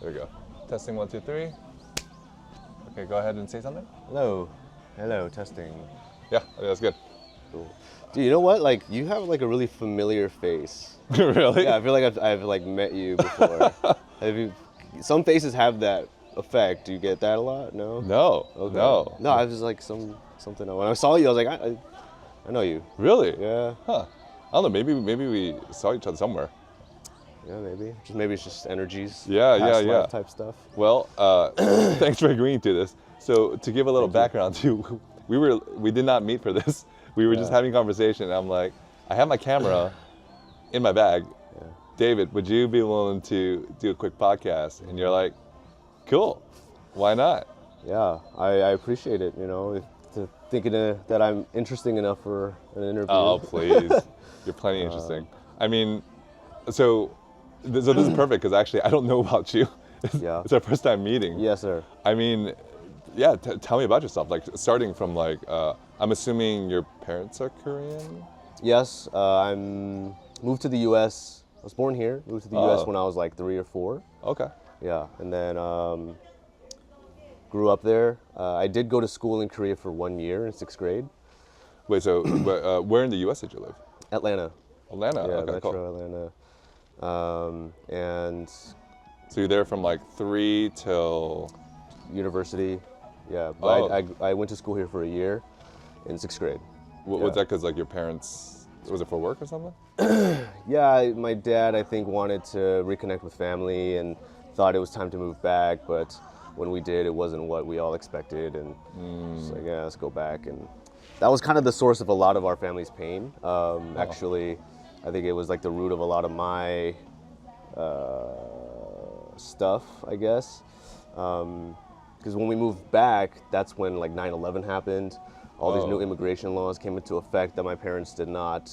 There we go. Testing 1, 2, 3. Okay, go ahead and say something. Hello. Hello, testing. Yeah, that's good. Cool. Dude, you know what? Like, you have like a really familiar face. Really? Yeah, I feel like I've like met you before. Have you? Some faces have that effect. Do you get that a lot? No. No. Okay. No. No, I was just like something. When I saw you, I was like, I know you. Really? Yeah. Huh. I don't know. Maybe we saw each other somewhere. Yeah, maybe it's just energies. Yeah, past yeah. life type stuff. Well, thanks for agreeing to this. So to give a little background too, we did not meet for this. We were just having a conversation. And I'm like, I have my camera in my bag. Yeah. David, would you be willing to do a quick podcast? And you're like, cool. Why not? Yeah, I appreciate it. You know, thinking that I'm interesting enough for an interview. Oh, please. You're plenty interesting. I mean, so this is perfect because actually I don't know about you. Yeah. It's our first time meeting. Yes, sir. I mean, yeah, tell me about yourself. Like starting from like, I'm assuming your parents are Korean? Yes, I'm moved to the U.S. I was born here. Moved to the U.S. when I was like 3 or 4. Okay. Yeah, and then grew up there. I did go to school in Korea for 1 year in 6th grade. Wait, so where in the U.S. did you live? Atlanta. Atlanta? Yeah, Okay, Metro cool. Atlanta. And So you're there from like 3 till... university. Yeah, but Oh. I went to school here for a year in 6th grade. Was that because like your parents, was it for work or something? Yeah, my dad, I think, wanted to reconnect with family and thought it was time to move back, but when we did, it wasn't what we all expected, and just like, yeah, let's go back. And that was kind of the source of a lot of our family's pain. Actually, I think it was like the root of a lot of my stuff, I guess. Because when we moved back, that's when like 9/11 happened. All these new immigration laws came into effect that my parents did not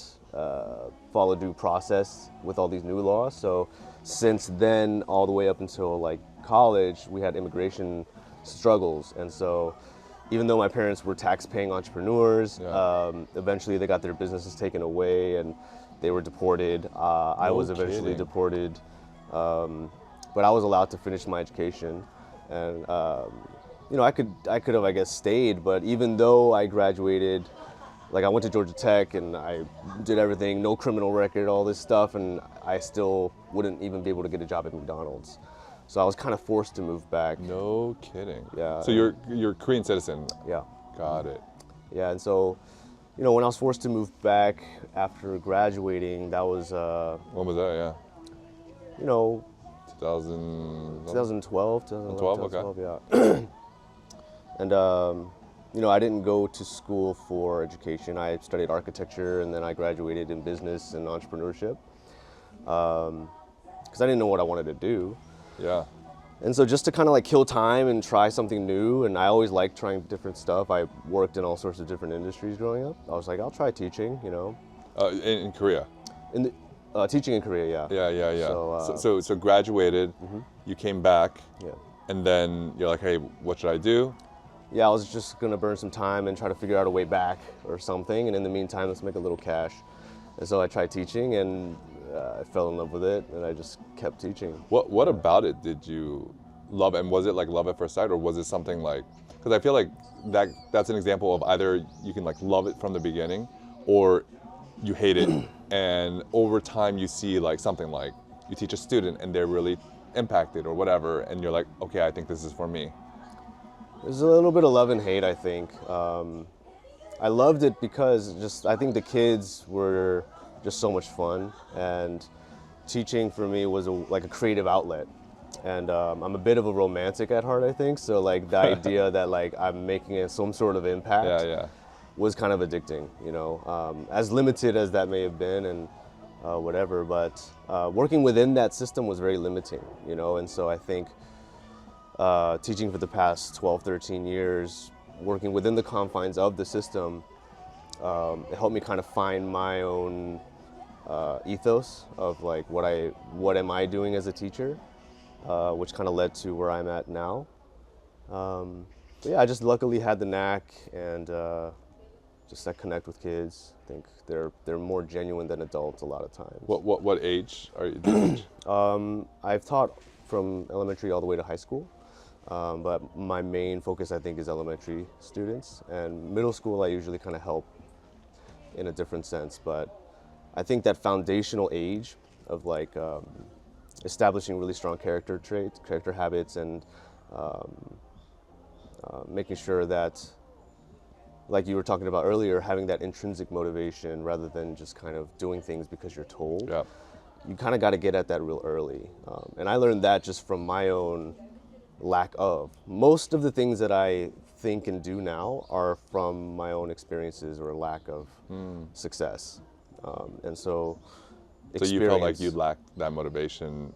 follow due process with all these new laws. So since then, all the way up until like college, we had immigration struggles. And so even though my parents were tax-paying entrepreneurs, eventually they got their businesses taken away and they were deported. I was eventually kidding. deported, but I was allowed to finish my education. And you know, I could have, I guess, stayed, but even though I graduated, like I went to Georgia Tech and I did everything, no criminal record, all this stuff, and I still wouldn't even be able to get a job at McDonald's. So I was kind of forced to move back. No kidding. Yeah. So you're a Korean citizen. Yeah. Got it. Yeah, and so, you know, when I was forced to move back after graduating, that was, When was that? Yeah. you know, 2000. 2012, 2012, okay. 2012, yeah. And, you know, I didn't go to school for education. I studied architecture, and then I graduated in business and entrepreneurship because I didn't know what I wanted to do. Yeah. And so just to kind of like kill time and try something new, and I always liked trying different stuff. I worked in all sorts of different industries growing up. I was like, I'll try teaching, you know. In Korea. In the, teaching in Korea, yeah. Yeah. So, So graduated, you came back, yeah. and then you're like, hey, what should I do? Yeah, I was just gonna burn some time and try to figure out a way back or something, and in the meantime, let's make a little cash. And so I tried teaching, and I fell in love with it, and I just kept teaching. What about it did you love, and was it like love at first sight, or was it something like? Because I feel like that's an example of either you can like love it from the beginning, or you hate it, and over time you see like something like you teach a student and they're really impacted or whatever, and you're like, okay, I think this is for me. There's a little bit of love and hate, I think. I loved it because I think the kids were just so much fun, and teaching for me was like a creative outlet. And I'm a bit of a romantic at heart, I think. So like the idea that like I'm making some sort of impact was kind of addicting, you know, as limited as that may have been and whatever. But working within that system was very limiting, you know, and so I think teaching for the past 12, 13 years, working within the confines of the system, it helped me kind of find my own ethos of like what am I doing as a teacher, which kind of led to where I'm at now. But yeah, I just luckily had the knack, and just I connect with kids. I think they're more genuine than adults a lot of times. What age are you? I've taught from elementary all the way to high school. But my main focus, I think, is elementary students. And middle school, I usually kind of help in a different sense. But I think that foundational age of like establishing really strong character traits, character habits, and making sure that, like you were talking about earlier, having that intrinsic motivation rather than just kind of doing things because you're told. Yeah. You kind of got to get at that real early. And I learned that just from my own lack of. Most of the things that I think and do now are from my own experiences or lack of success. And so you felt like you lacked that motivation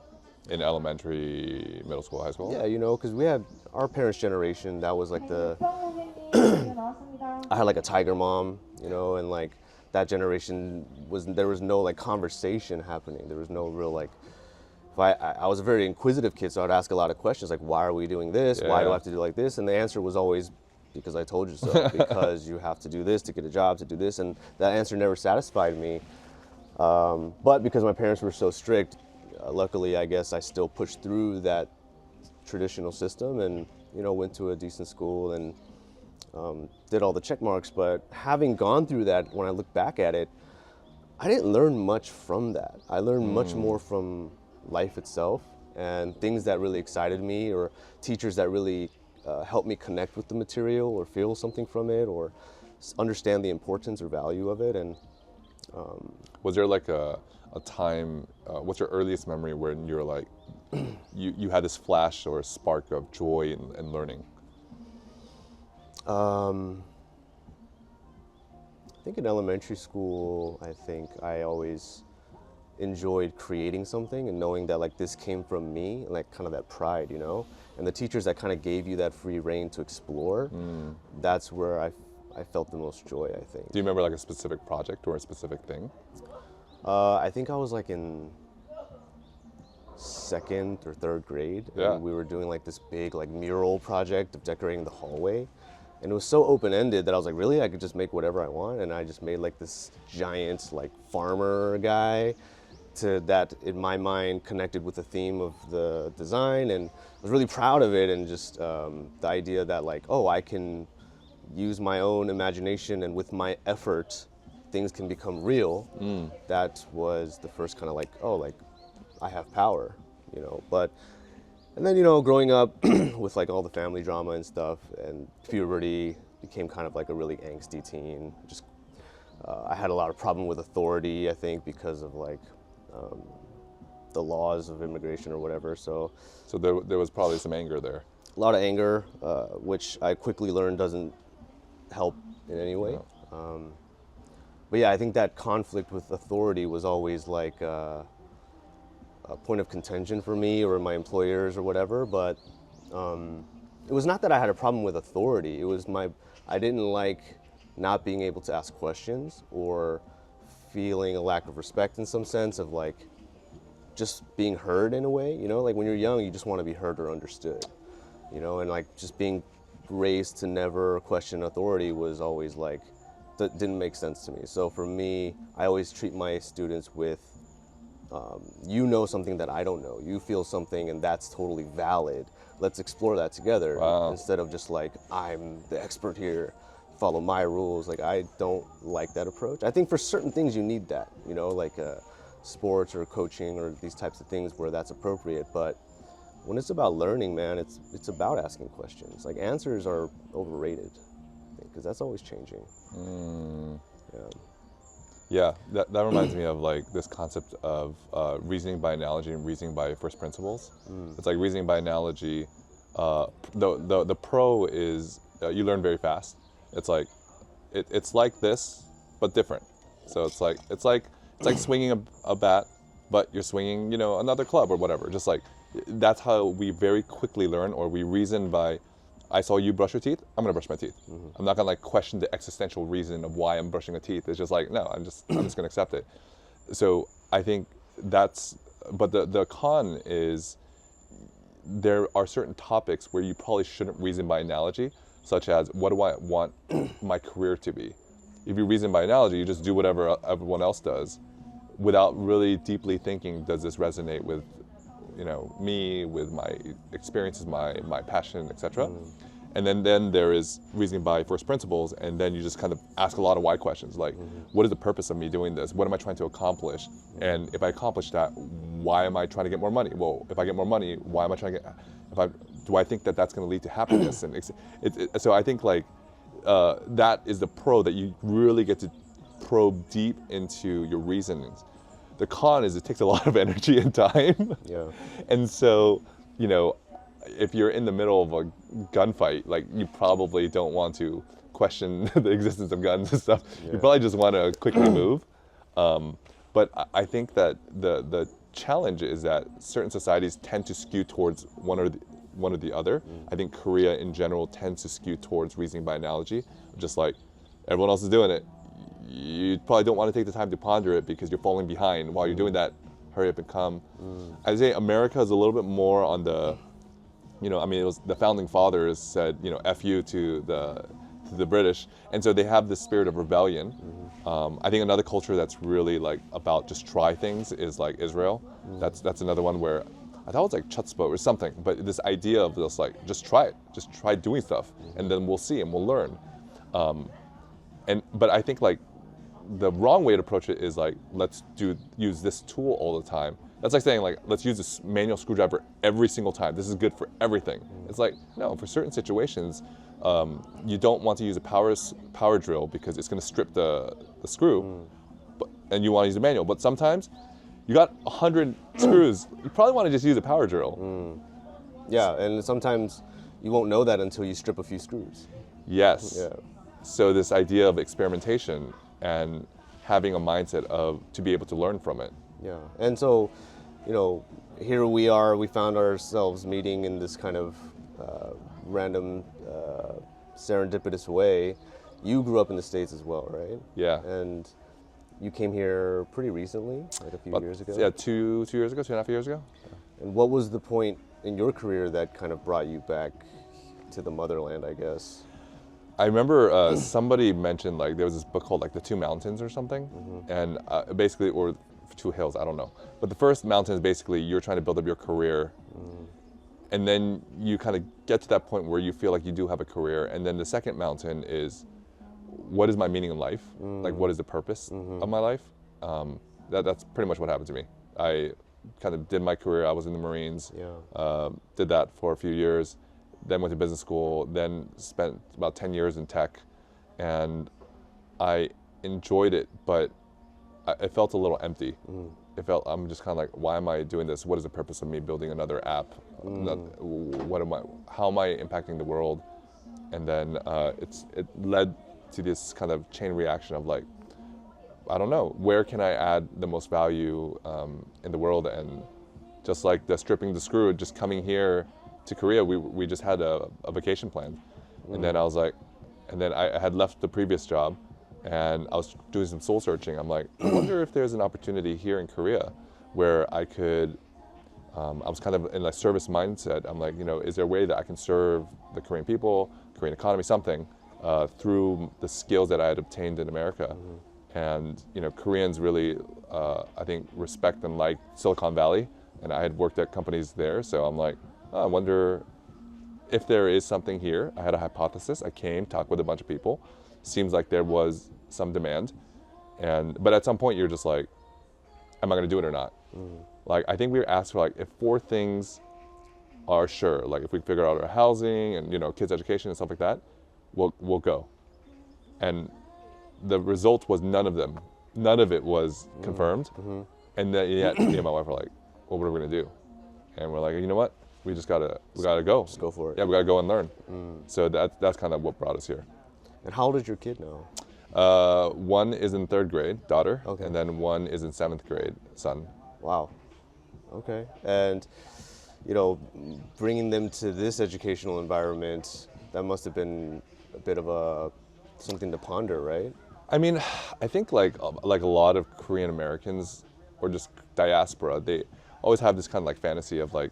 in elementary, middle school, high school? Yeah, you know, because we had our parents' generation, that was like the, I had like a tiger mom, you know, and like that generation there was no like conversation happening. There was no real like, I was a very inquisitive kid, so I'd ask a lot of questions like, why are we doing this? Why do I have to do like this? And the answer was always, because I told you so, because you have to do this to get a job, to do this. And that answer never satisfied me. But because my parents were so strict, luckily, I guess I still pushed through that traditional system and, you know, went to a decent school and did all the check marks. But having gone through that, when I look back at it, I didn't learn much from that. I learned much more from life itself and things that really excited me, or teachers that really helped me connect with the material or feel something from it or understand the importance or value of it. And was there like a time, what's your earliest memory when you're like, you had this flash or spark of joy in learning? I think in elementary school, I think I always enjoyed creating something and knowing that like this came from me, and like kind of that pride, you know? And the teachers that kind of gave you that free rein to explore, that's where I felt the most joy, I think. Do you remember like a specific project or a specific thing? I think I was like in second or third grade, and we were doing like this big like mural project of decorating the hallway. And it was so open-ended that I was like, really? I could just make whatever I want? And I just made like this giant like farmer guy that in my mind connected with the theme of the design, and I was really proud of it. And just the idea that like, oh, I can use my own imagination, and with my effort, things can become real. That was the first kind of like, oh, like I have power, you know. And then, you know, growing up with like all the family drama and stuff, and puberty, became kind of like a really angsty teen. Just I had a lot of problem with authority, I think, because of like the laws of immigration or whatever. So there was probably some anger there. A lot of anger, which I quickly learned doesn't help in any way. But yeah, I think that conflict with authority was always like a point of contention for me or my employers or whatever. But it was not that I had a problem with authority. It was I didn't like not being able to ask questions or feeling a lack of respect in some sense of like just being heard in a way, you know, like when you're young, you just want to be heard or understood, you know, and like just being raised to never question authority was always like, that didn't make sense to me. So for me, I always treat my students with, you know something that I don't know. You feel something and that's totally valid. Let's explore that together. Wow. Instead of just like, I'm the expert here, follow my rules. Like, I don't like that approach. I think for certain things you need that, you know, like sports or coaching or these types of things where that's appropriate. But when it's about learning, man, it's about asking questions. Like, answers are overrated, because that's always changing. Yeah, that reminds me of like this concept of reasoning by analogy and reasoning by first principles. It's like reasoning by analogy. The pro is you learn very fast. It's like it's like this, but different. So it's like swinging a bat, but you're swinging, you know, another club or whatever. Just like that's how we very quickly learn, or we reason by, I saw you brush your teeth, I'm gonna brush my teeth. I'm not gonna like question the existential reason of why I'm brushing my teeth. It's just like, no, I'm just gonna accept it. So I think but the con is there are certain topics where you probably shouldn't reason by analogy, such as what do I want my career to be? If you reason by analogy, you just do whatever everyone else does without really deeply thinking, does this resonate with, me, with my experiences, my passion, etc. And then there is reasoning by first principles, and then you just kind of ask a lot of why questions, like, what is the purpose of me doing this? What am I trying to accomplish? And if I accomplish that, why am I trying to get more money? Well, if I get more money, why am I trying to get? Do I think that that's going to lead to happiness? And so I think like that is the pro, that you really get to probe deep into your reasonings. The con is it takes a lot of energy and time. Yeah. And so, if you're in the middle of a gunfight, like, you probably don't want to question the existence of guns and stuff. Yeah. You probably just want to quickly move. But I think that the challenge is that certain societies tend to skew towards one or the other. I think Korea in general tends to skew towards reasoning by analogy, just like everyone else is doing it. You probably don't want to take the time to ponder it because you're falling behind. While you're doing that, hurry up and come. I'd say America is a little bit more on the, it was the founding fathers said, F you to the British. And so they have this spirit of rebellion. I think another culture that's really like about just try things is like Israel. That's another one where I thought it was like chutzpah or something, but this idea of just like, just try it, just try doing stuff, and then we'll see and we'll learn. But I think like the wrong way to approach it is like, let's use this tool all the time. That's like saying like, let's use this manual screwdriver every single time. This is good for everything. It's like, no, for certain situations, you don't want to use a power drill because it's going to strip the screw, and you want to use a manual. But sometimes you got 100 screws. You probably want to just use a power drill. Yeah, and sometimes you won't know that until you strip a few screws. Yes. Yeah. So this idea of experimentation and having a mindset to be able to learn from it. Yeah, and so, here we found ourselves meeting in this kind of random, serendipitous way. You grew up in the States as well, right? Yeah. And you came here pretty recently, like a few years ago? Yeah, 2 years ago, 2.5 years ago. And what was the point in your career that kind of brought you back to the motherland, I guess? I remember somebody mentioned like there was this book called like The Two Mountains or something, and basically, or Two Hills, I don't know. But the first mountain is basically you're trying to build up your career, and then you kind of get to that point where you feel like you do have a career, and then the second mountain is, what is my meaning in life? Like, what is the purpose of my life? That's pretty much what happened to me. I kind of did my career. I was in the Marines, did that for a few years, then went to business school, then spent about 10 years in tech, and I enjoyed it, but it felt a little empty. I'm just kind of like, why am I doing this? What is the purpose of me building another app? How am I impacting the world? And then it led to this kind of chain reaction of like, I don't know, where can I add the most value in the world? And just like the stripping the screw, just coming here to Korea, we just had a vacation planned. And then I was like, and then I had left the previous job, and I was doing some soul searching. I'm like, I wonder if there's an opportunity here in Korea where I could, I was kind of in a service mindset. I'm like, is there a way that I can serve the Korean people, Korean economy, something, through the skills that I had obtained in America? And Koreans really, I think, respect and like Silicon Valley, and I had worked at companies there, so I'm like, I wonder if there is something here. I had a hypothesis. I came, talked with a bunch of people. Seems like there was some demand, but at some point you're just like, am I going to do it or not? Like, I think we were asked for like, if 4 things are sure, like if we figure out our housing and kids' education and stuff like that, we'll go. And the result was none of them. None of it was confirmed. And then yet me and my wife were like, well, what are we going to do? And we're like, you know what? We gotta go. Just go for it. Yeah, we gotta go and learn. So that's kind of what brought us here. And how old is your kid now? One is in 3rd grade, daughter, Okay. and then one is in 7th grade, son. Wow. Okay. And, bringing them to this educational environment, that must have been a bit of something to ponder, right? I mean, I think like a lot of Korean Americans or just diaspora, they always have this kind of like fantasy of like,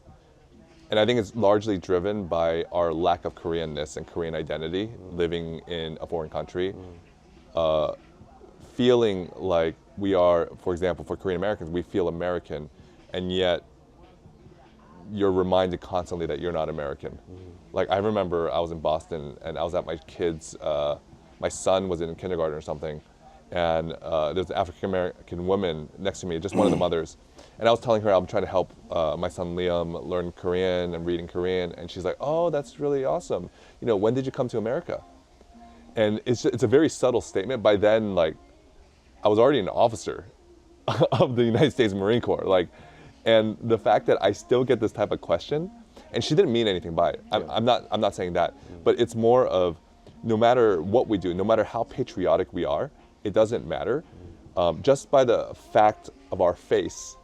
and I think it's largely driven by our lack of Koreanness and Korean identity, living in a foreign country, feeling like we are, for example, for Korean Americans, we feel American, and yet you're reminded constantly that you're not American. Like I remember I was in Boston and I was at my kids, my son was in kindergarten or something, and there's an African American woman next to me, just one of the mothers, and I was telling her I'm trying to help my son Liam learn Korean and reading Korean, and she's like, oh, that's really awesome. You know, when did you come to America? And it's a very subtle statement. By then, like, I was already an officer of the United States Marine Corps, like, and the fact that I still get this type of question, and she didn't mean anything by it. I'm not saying that, but it's more of, no matter what we do, no matter how patriotic we are, it doesn't matter. Just by the fact of our face,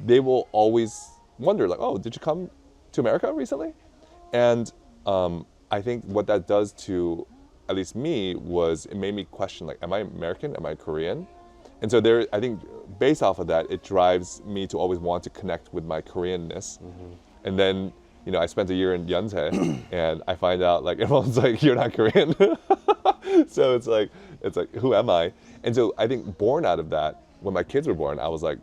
they will always wonder, like, oh, did you come to America recently? And I think what that does to, at least me, was it made me question, like, am I American? Am I Korean? And so there, I think based off of that, it drives me to always want to connect with my Koreanness. And then, you know, I spent a year in Yeonse and I find out, like, everyone's like, you're not Korean. So it's like, who am I? And so I think born out of that, when my kids were born, I was like,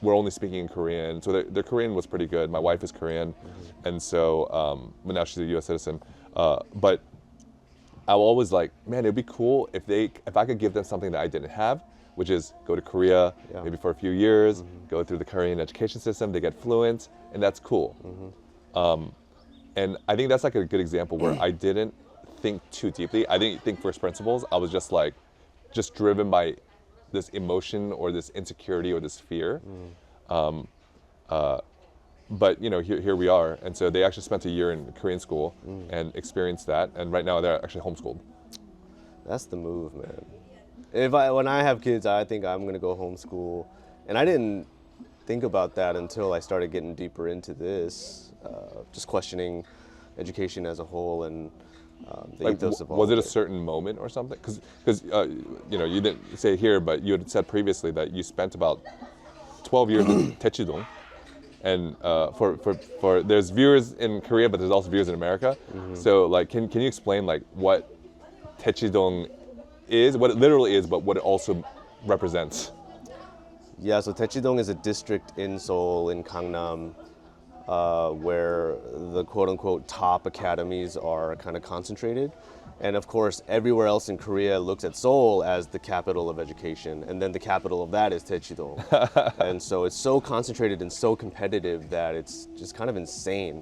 we're only speaking in Korean. So their Korean was pretty good. My wife is Korean. And so, but now she's a US citizen. But I was always like, man, it'd be cool if I could give them something that I didn't have, which is go to Korea, maybe for a few years, go through the Korean education system, they get fluent, and that's cool. And I think that's like a good example where I didn't think too deeply. I didn't think first principles. I was just like, just driven by this emotion or this insecurity or this fear. But you know, here we are. And so they actually spent a year in Korean school and experienced that. And right now they're actually homeschooled. That's the move, man. When I have kids, I think I'm gonna go homeschool. And I didn't think about that until I started getting deeper into this, just questioning education as a whole and the ethos of all was it a of certain moment or something? Because you know, you didn't say here, but you had said previously that you spent about 12 years in Daechi-dong. And for there's viewers in Korea, but there's also viewers in America. So like, can you explain like what Daechi-dong is, what it literally is, but what it also represents? Yeah, so Daechi-dong is a district in Seoul, in Gangnam, where the quote-unquote top academies are kind of concentrated. And of course, everywhere else in Korea looks at Seoul as the capital of education, and then the capital of that is Daechi-dong. And so it's so concentrated and so competitive that it's just kind of insane.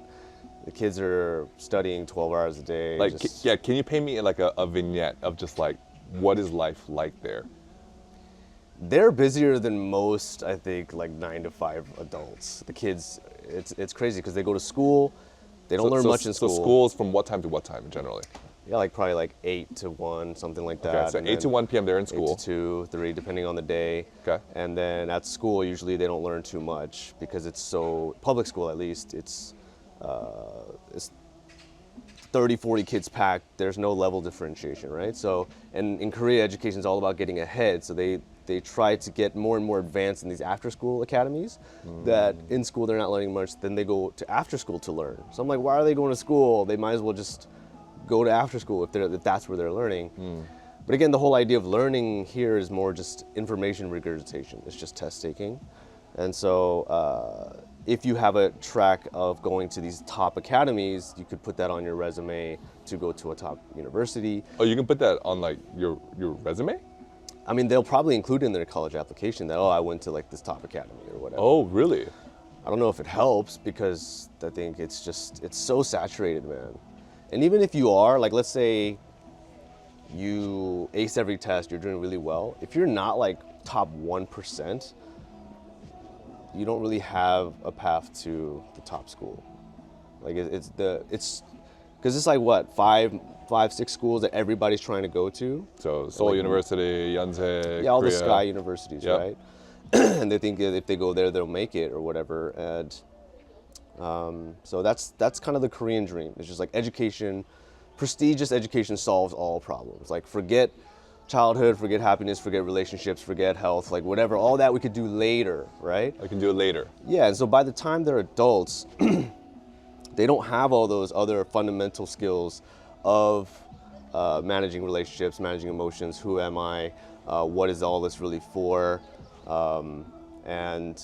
The kids are studying 12 hours a day. Like, can you paint me like a vignette of just like, what is life like there? They're busier than most, I think, like 9 to 5 adults. The kids, it's crazy because they go to school, they don't learn much in school. So school is from what time to what time generally? Yeah, like probably like 8 to 1, something like that. Okay, so 8 to 1 p.m. they're in school. 8 to 2, 3, depending on the day. Okay. And then at school, usually they don't learn too much because it's so, public school at least, it's 30, 40 kids packed. There's no level differentiation, right? So, and in Korea, education is all about getting ahead. So they try to get more and more advanced in these after-school academies that in school they're not learning much. Then they go to after school to learn. So I'm like, why are they going to school? They might as well just go to after school if that's where they're learning. But again, the whole idea of learning here is more just information regurgitation. It's just test taking. And so if you have a track of going to these top academies, you could put that on your resume to go to a top university. Oh, you can put that on like your resume? I mean, they'll probably include in their college application that, oh, I went to like this top academy or whatever. Oh, really? I don't know if it helps because I think it's so saturated, man. And even if you are, like, let's say you ace every test, you're doing really well. If you're not like top 1%, you don't really have a path to the top school. Like it's because it's like what, five, 6 schools that everybody's trying to go to. So Seoul like, Yonsei, yeah, all Korea. the Sky universities, Yep. right? And they think that if they go there, they'll make it or whatever. And so that's kind of the Korean dream. It's just like education, prestigious education solves all problems. Like forget childhood, forget happiness, forget relationships, forget health, like whatever, all that we could do later, right? I can do it later. Yeah, and so by the time they're adults, they don't have all those other fundamental skills of managing relationships, managing emotions, who am I, what is all this really for, and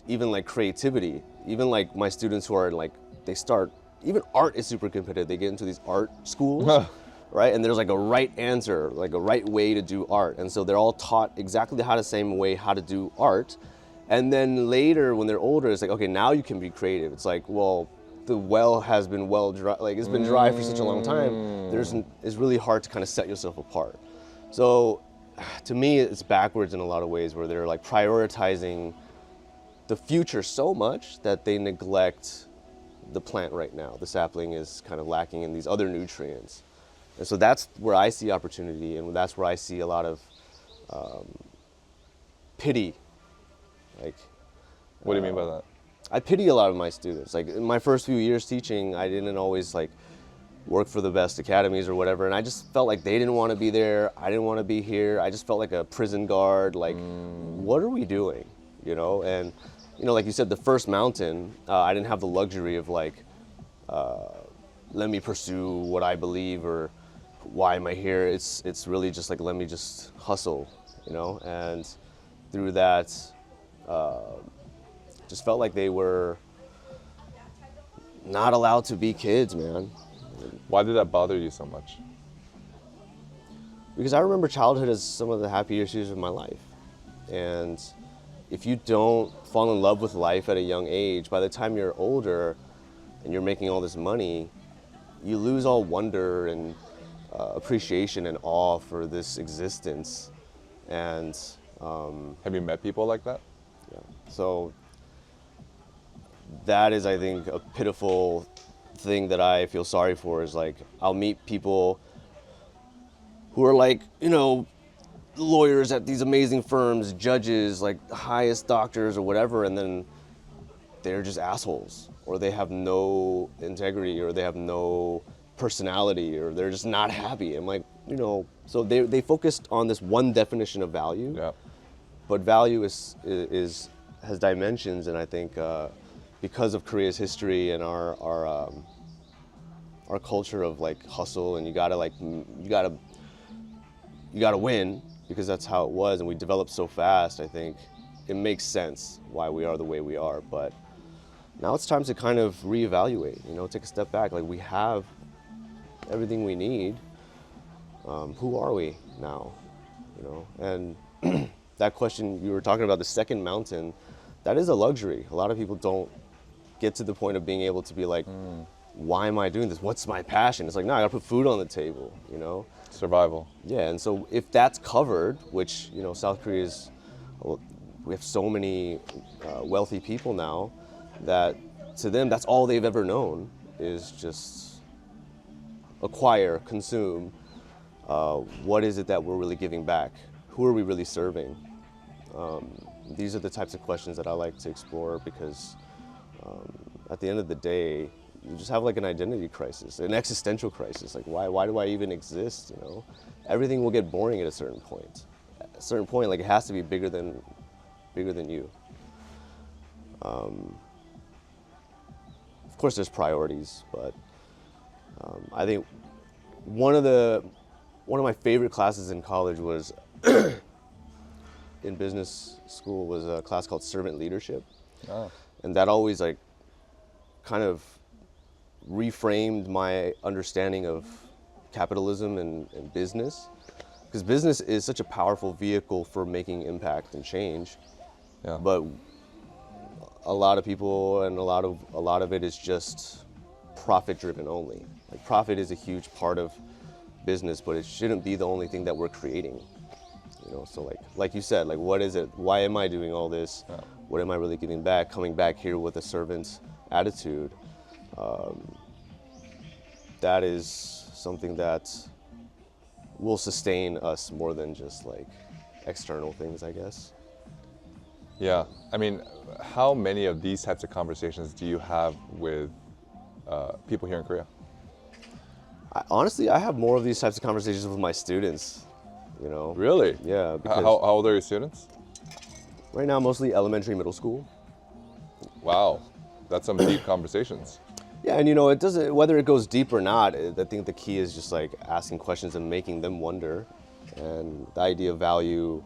even like creativity, even like my students who are like, they start, even art is super competitive. They get into these art schools, right? And there's like a right answer, like a right way to do art. And so they're all taught exactly how the same way how to do art. And then later when they're older, it's like, okay, now you can be creative. It's like, well, the well has been well dry, like it's been dry for such a long time. It's really hard to kind of set yourself apart. So to me, it's backwards in a lot of ways where they're like prioritizing the future so much that they neglect the plant right now. The sapling is kind of lacking in these other nutrients. And so that's where I see opportunity, and that's where I see a lot of pity. Like, What do you mean by that? I pity a lot of my students. Like in my first few years teaching, I didn't always like work for the best academies or whatever, and I just felt like they didn't want to be there. I didn't want to be here. I just felt like a prison guard. Like, what are we doing? You know, and you know, like you said, the first mountain, I didn't have the luxury of like, let me pursue what I believe or why am I here. It's really just like, let me just hustle, you know, and through that, just felt like they were not allowed to be kids, man. Why did that bother you so much? Because I remember childhood as some of the happiest years of my life. And if you don't fall in love with life at a young age, by the time you're older and you're making all this money, you lose all wonder and appreciation and awe for this existence. And Have you met people like that? yeah, so that is, I think, a pitiful thing that I feel sorry for, is like, I'll meet people who are like, you know, lawyers at these amazing firms, judges, like the highest doctors or whatever, and then they're just assholes, or they have no integrity, or they have no personality, or they're just not happy. I'm like, you know, so they focused on this one definition of value, Yeah. but value has dimensions, and I think because of Korea's history and our culture of like hustle, and you gotta win, because that's how it was, and we developed so fast. I think it makes sense why we are the way we are. But now it's time to kind of reevaluate, you know, take a step back. Like, we have everything we need. Who are we now? You know, and that question you were talking about, the second mountain, that is a luxury. A lot of people don't get to the point of being able to be like, why am I doing this? What's my passion? It's like, no, I gotta put food on the table, you know? Survival. Yeah, and so if that's covered, which, you know, South Korea is, we have so many wealthy people now that to them, that's all they've ever known, is just acquire, consume. What is it that we're really giving back? Who are we really serving? These are the types of questions that I like to explore, because at the end of the day, you just have like an identity crisis, an existential crisis. Like, why do I even exist? You know, everything will get boring at a certain point. At a certain point, like, it has to be bigger than you. Of course, there's priorities, but I think one of my favorite classes in college was in business school was a class called servant leadership. Oh. And that always like kind of reframed my understanding of capitalism and business, because business is such a powerful vehicle for making impact and change. Yeah. But a lot of people and a lot of it is just profit driven only. Like, profit is a huge part of business, but it shouldn't be the only thing that we're creating. You know, so like you said, like, what is it? Why am I doing all this? Yeah. What am I really giving back? Coming back here with a servant's attitude. That is something that will sustain us more than just like external things, I guess. Yeah. I mean, how many of these types of conversations do you have with people here in Korea? Honestly, I have more of these types of conversations with my students, you know. Really? Yeah. Because How old are your students? right now, mostly elementary, middle school. Wow. That's some deep conversations. Yeah, and you know, it doesn't, whether it goes deep or not, I think the key is just like asking questions and making them wonder. And the idea of value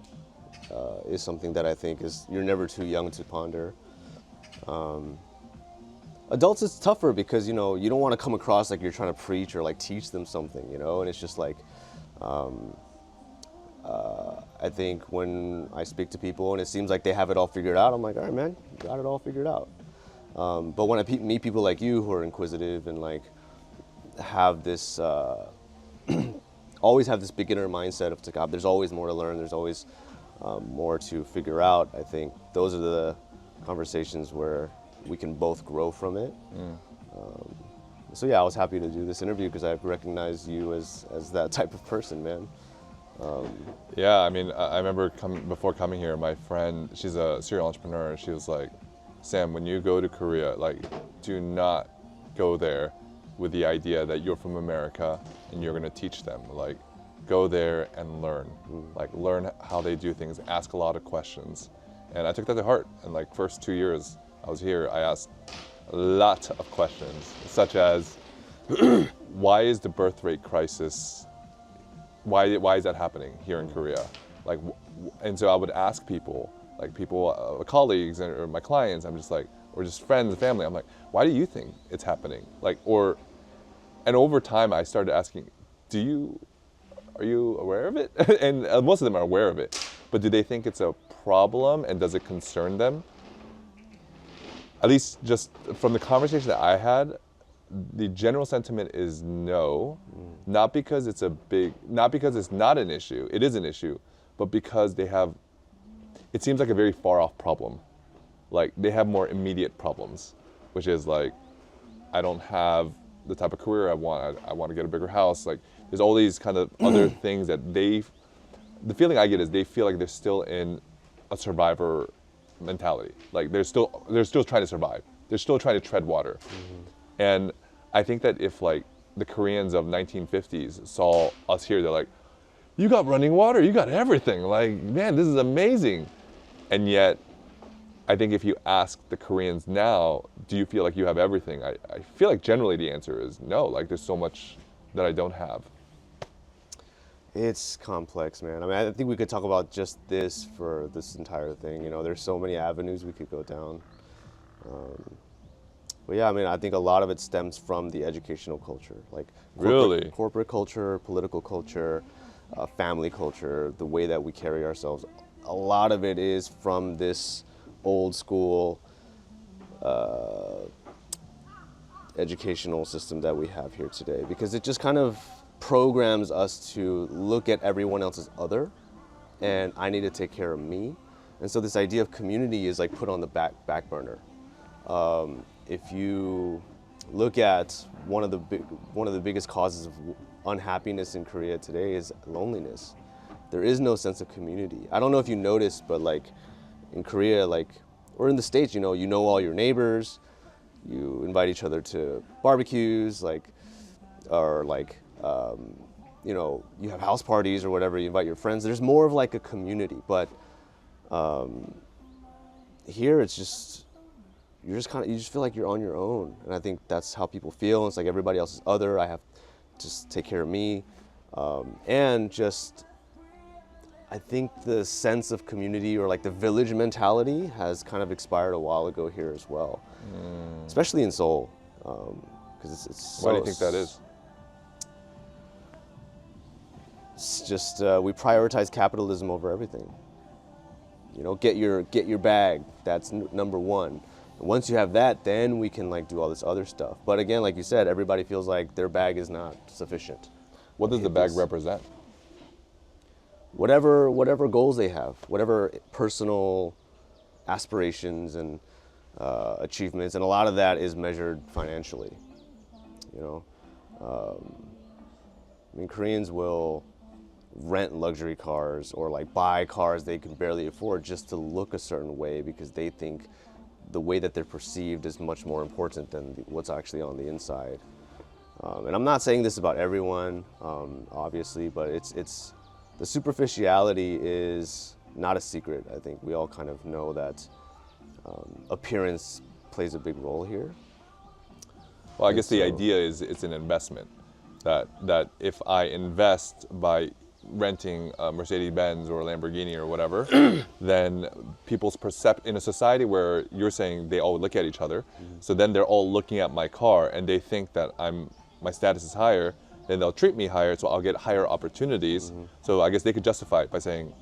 is something that I think is, you're never too young to ponder. Adults, it's tougher because, you know, you don't want to come across like you're trying to preach or like teach them something, you know, and it's just like, I think when I speak to people and it seems like they have it all figured out, I'm like, all right, man, you got it all figured out. But when I meet people like you who are inquisitive and like have this, always have this beginner mindset of, like, there's always more to learn, there's always more to figure out, I think those are the conversations where we can both grow from it. So yeah, I was happy to do this interview because I recognized you as that type of person, man. Yeah, I mean, I remember before coming here, my friend, she's a serial entrepreneur, she was like, Sam, when you go to Korea, like, do not go there with the idea that you're from America and you're gonna teach them. Like, go there and learn. Like, learn how they do things, ask a lot of questions. And I took that to heart. And like, first 2 years I was here, I asked a lot of questions, such as, why is the birth rate crisis, why is that happening here in Korea? Like, and so I would ask people, like colleagues or my clients, I'm just like, or just friends and family, I'm like, why do you think it's happening? Like, and over time I started asking, are you aware of it? And most of them are aware of it, but do they think it's a problem and does it concern them? At least just from the conversation that I had, the general sentiment is no, not because it's not an issue, it is an issue, but because it seems like a very far off problem. Like, they have more immediate problems, which is like, I don't have the type of career I want, I want to get a bigger house. Like, there's all these kind of other things that the feeling I get is they feel like they're still in a survivor mentality. Like, they're still trying to survive. They're still trying to tread water. And I think that if like the Koreans of 1950s saw us here, they're like, you got running water, you got everything. Like, man, this is amazing. And yet, I think if you ask the Koreans now, do you feel like you have everything? I feel like generally the answer is no. Like, there's so much that I don't have. It's complex, man. I mean, I think we could talk about just this for this entire thing. You know, there's so many avenues we could go down. But yeah, I mean, I think a lot of it stems from the educational culture, like corporate culture, political culture, family culture, the way that we carry ourselves. A lot of it is from this old school educational system that we have here today, because it just kind of programs us to look at everyone else as other, and I need to take care of me. And so this idea of community is like put on the back burner. If you look at one of the biggest causes of unhappiness in Korea today is loneliness. There is no sense of community. I don't know if you noticed, but like in Korea, like, or in the States, you know all your neighbors, you invite each other to barbecues, like, or like, you have house parties or whatever, you invite your friends. There's more of like a community, but here it's just, you just feel like you're on your own. And I think that's how people feel. It's like everybody else is other. I have to just take care of me. And just, I think the sense of community or like the village mentality has kind of expired a while ago here as well, especially in Seoul. Because it's Why do you think that is? It's just we prioritize capitalism over everything. You know, get your bag. That's number one. And once you have that, then we can like do all this other stuff. But again, like you said, everybody feels like their bag is not sufficient. What does the bag represent? Whatever goals they have, whatever personal aspirations and achievements, and a lot of that is measured financially. You know, I mean, Koreans will rent luxury cars or like buy cars they can barely afford just to look a certain way because they think the way that they're perceived is much more important than what's actually on the inside. And I'm not saying this about everyone, obviously, but it's the superficiality is not a secret. I think we all kind of know that appearance plays a big role here. Well, I guess the idea is it's an investment. That if I invest by renting a Mercedes-Benz or a Lamborghini or whatever, then people's in a society where you're saying they all look at each other, so then they're all looking at my car and they think that my status is higher, then they'll treat me higher, so I'll get higher opportunities. So I guess they could justify it by saying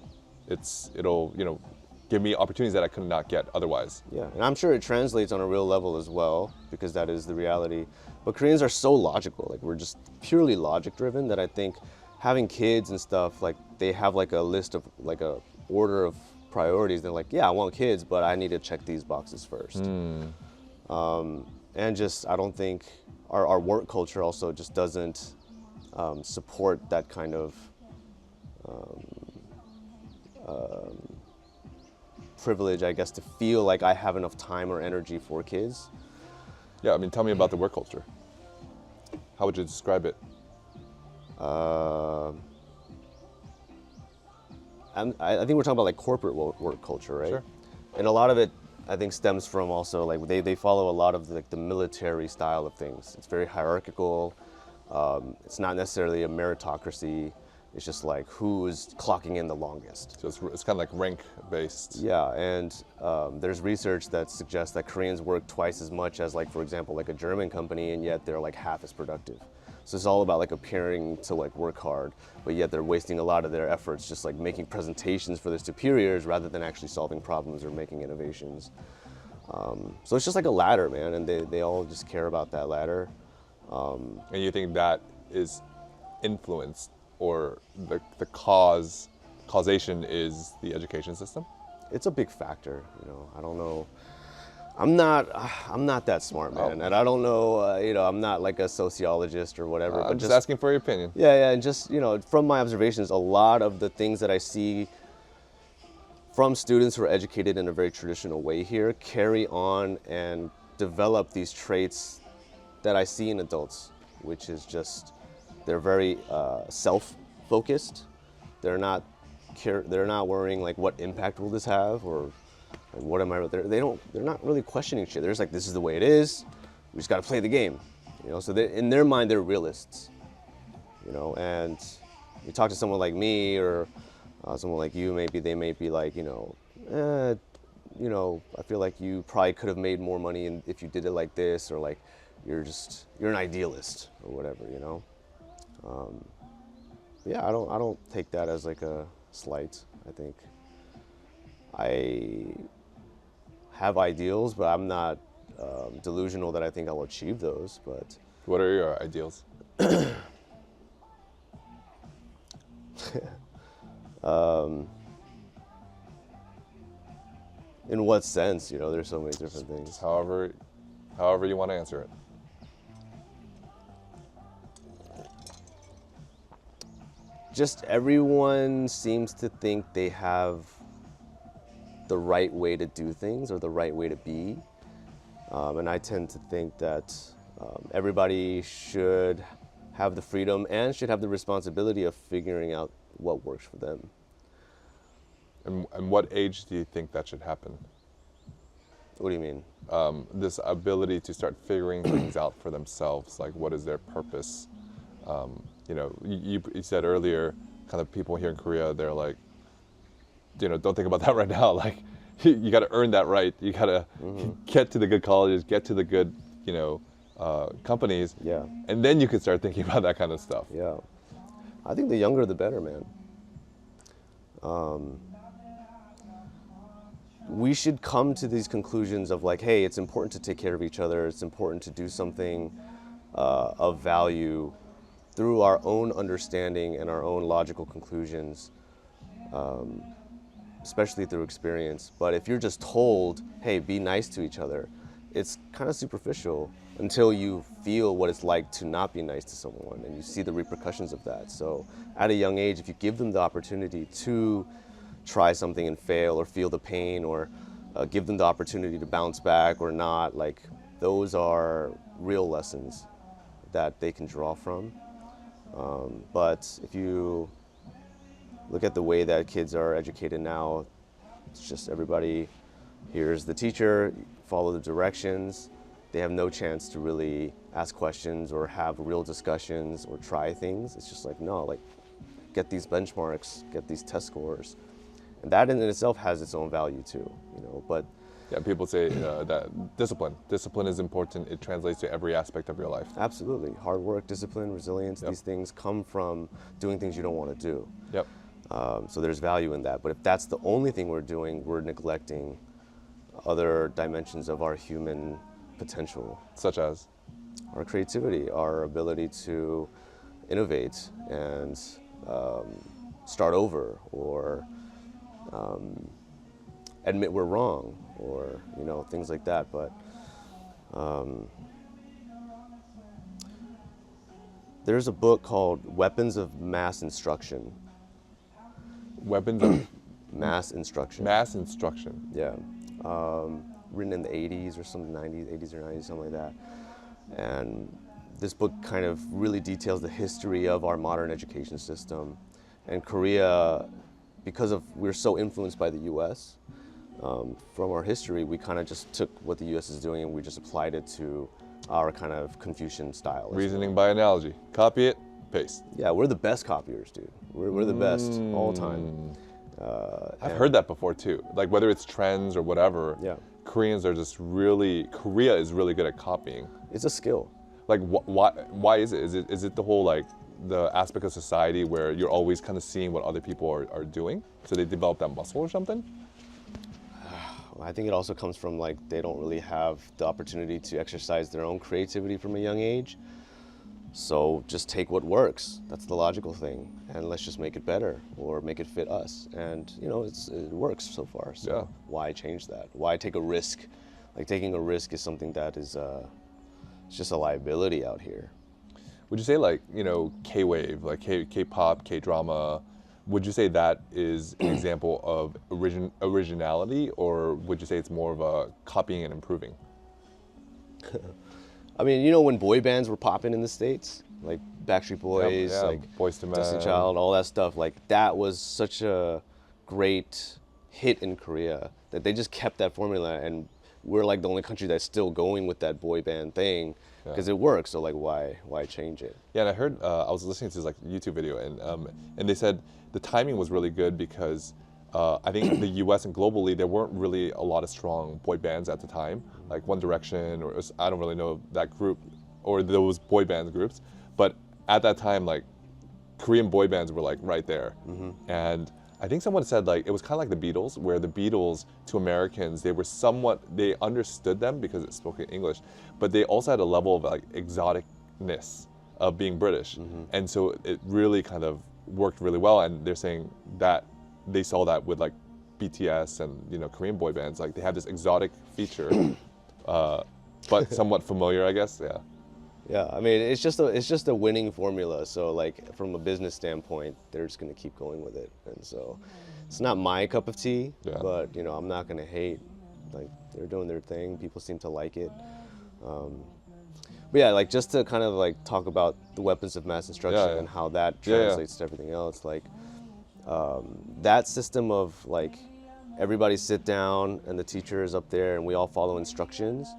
it'll give me opportunities that I could not get otherwise. Yeah, and I'm sure it translates on a real level as well, because that is the reality. But Koreans are so logical, like we're just purely logic driven, that I think having kids and stuff, like they have like a list of like a order of priorities. They're like, yeah, I want kids, but I need to check these boxes first. And just, I don't think our work culture also just doesn't support that kind of privilege, I guess, to feel like I have enough time or energy for kids. Yeah, I mean, tell me about the work culture. How would you describe it? I think we're talking about like corporate work culture, right? Sure. And a lot of it, I think, stems from also like they follow a lot of the military style of things. It's very hierarchical. It's not necessarily a meritocracy. It's just like who is clocking in the longest. So it's kind of like rank based. Yeah, and there's research that suggests that Koreans work twice as much as, like, for example, like a German company, and yet they're like half as productive. So it's all about like appearing to like work hard, but yet they're wasting a lot of their efforts just like making presentations for their superiors rather than actually solving problems or making innovations. So it's just like a ladder, man, and they all just care about that ladder. And you think that is influenced, or the causation is the education system? It's a big factor, I don't know. I'm not that smart, man, and I don't know. I'm not like a sociologist or whatever. I'm just asking for your opinion. Yeah, and just from my observations, a lot of the things that I see from students who are educated in a very traditional way here carry on and develop these traits that I see in adults, which is just they're very self-focused. They're not worrying like what impact will this have, or like, what am I? They're not really questioning shit. They're just like, this is the way it is. We just got to play the game, So in their mind, they're realists, And you talk to someone like me or someone like you, maybe they may be like, I feel like you probably could have made more money if you did it like this, or like you're an idealist or whatever, Yeah, I don't take that as like a slight. I think I have ideals, but I'm not delusional that I think I'll achieve those. But what are your ideals? In what sense? There's so many different things. However you want to answer it. Just everyone seems to think they have the right way to do things or the right way to be. And I tend to think that everybody should have the freedom and should have the responsibility of figuring out what works for them. And what age do you think that should happen? What do you mean? This ability to start figuring things out for themselves, like what is their purpose? You said earlier, kind of people here in Korea, they're like, don't think about that right now. Like, you got to earn that right. You got to get to the good colleges, get to the good, companies. Yeah. And then you can start thinking about that kind of stuff. Yeah. I think the younger the better, man. We should come to these conclusions of like, hey, it's important to take care of each other. It's important to do something of value through our own understanding and our own logical conclusions, especially through experience. But if you're just told, hey, be nice to each other, it's kind of superficial until you feel what it's like to not be nice to someone and you see the repercussions of that. So at a young age, if you give them the opportunity to try something and fail or feel the pain, or give them the opportunity to bounce back or not, like those are real lessons that they can draw from. But if you look at the way that kids are educated now, it's just everybody hears the teacher, follow the directions. They have no chance to really ask questions or have real discussions or try things. It's just like, no, like get these benchmarks, get these test scores. And that in itself has its own value too, you know, but Yeah, people say that discipline is important. It translates to every aspect of your life. absolutely. Hard work, discipline, resilience, these things come from doing things you don't want to do. Yep. So there's value in that. But if that's the only thing we're doing, we're neglecting other dimensions of our human potential, Such as? our creativity, our ability to innovate and start over, or admit we're wrong, or you know, things like that. But there's a book called Weapons of Mass Instruction. Weapons of Mass Instruction. mass instruction. Yeah. Written in the 80s or something, 80s or 90s, something like that. And this book kind of really details the history of our modern education system. And Korea, because we're so influenced by the US, from our history, we kind of just took what the US is doing and we just applied it to our kind of Confucian style. Reasoning by analogy. Copy it, paste. Yeah, we're the best copiers, dude. We're the best all time. I've heard that before too. Like whether it's trends or whatever, Yeah. Koreans are just really, Korea is really good at copying. It's a skill. Like why is it? Is it the whole like the aspect of society where you're always kind of seeing what other people are doing? So they develop that muscle or something? I think it also comes from like they don't really have the opportunity to exercise their own creativity from a young age. So just take what works. That's the logical thing, and let's just make it better or make it fit us. And you know, it works so far. So Yeah. why change that? Why take a risk? Like taking a risk is something that is it's just a liability out here. Would you say like, you know, K-wave, like K-pop, K-drama, would you say that is an example of originality, or would you say it's more of a copying and improving? I mean, you know, when boy bands were popping in the States, like Backstreet Boys, yeah, like Boys to Men. Destiny Child, all that stuff, like that was such a great hit in Korea that they just kept that formula, and we're like the only country that's still going with that boy band thing because it works. So like, why change it? Yeah, and I heard I was listening to this like YouTube video, and they said the timing was really good because I think in the U.S. and globally there weren't really a lot of strong boy bands at the time, like One Direction or I don't really know that group or those boy band groups, but at that time like Korean boy bands were like right there, and I think someone said like it was kind of like the Beatles, where the Beatles to Americans they understood them because it spoke in English, but they also had a level of like exoticness of being British, and so it really kind of worked really well. And they're saying that they saw that with like BTS and you know Korean boy bands, like they have this exotic feature, but somewhat familiar, I guess. Yeah. Yeah, I mean, it's just a winning formula. So like from a business standpoint, they're just gonna keep going with it, and so it's not my cup of tea. Yeah. But you know, I'm not gonna hate. Like they're doing their thing. People seem to like it. But yeah, like just to kind of like talk about the weapons of mass instruction Yeah. and how that Yeah, yeah. translates to everything else. Like that system of like everybody sit down and the teacher is up there and we all follow instructions.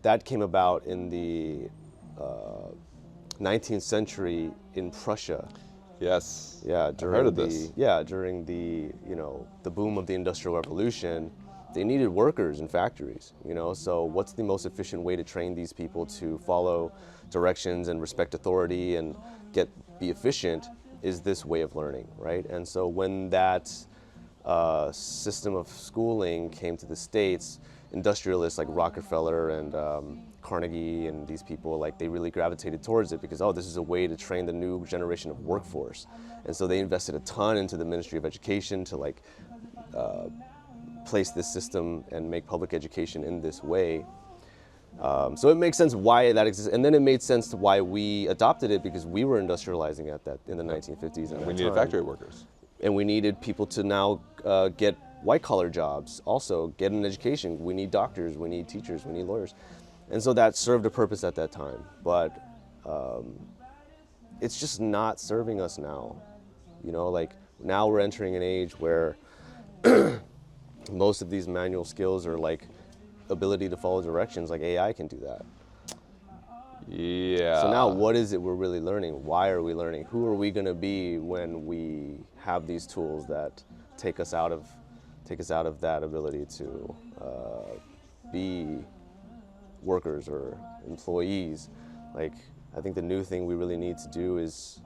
That came about in the 19th century in Prussia. Yes. Yeah, I've heard of this. during the you know the boom of the Industrial Revolution, they needed workers in factories. You know, so what's the most efficient way to train these people to follow directions and respect authority and be efficient? Is this way of learning, right? And so when that system of schooling came to the States, industrialists like Rockefeller and Carnegie and these people, like they really gravitated towards it because, oh, this is a way to train the new generation of workforce. And so they invested a ton into the Ministry of Education to like place this system and make public education in this way. So it makes sense why that exists. And then it made sense to why we adopted it because we were industrializing in the 1950s. And We needed factory workers. And we needed people to now get white-collar jobs, also get an education. We need doctors, we need teachers, we need lawyers. And so that served a purpose at that time. But it's just not serving us now. You know, like now we're entering an age where most of these manual skills are like ability to follow directions, like AI can do that. Yeah. So now what is it we're really learning? Why are we learning? Who are we going to be when we have these tools that take us out of that ability to be workers or employees? Like, I think the new thing we really need to do is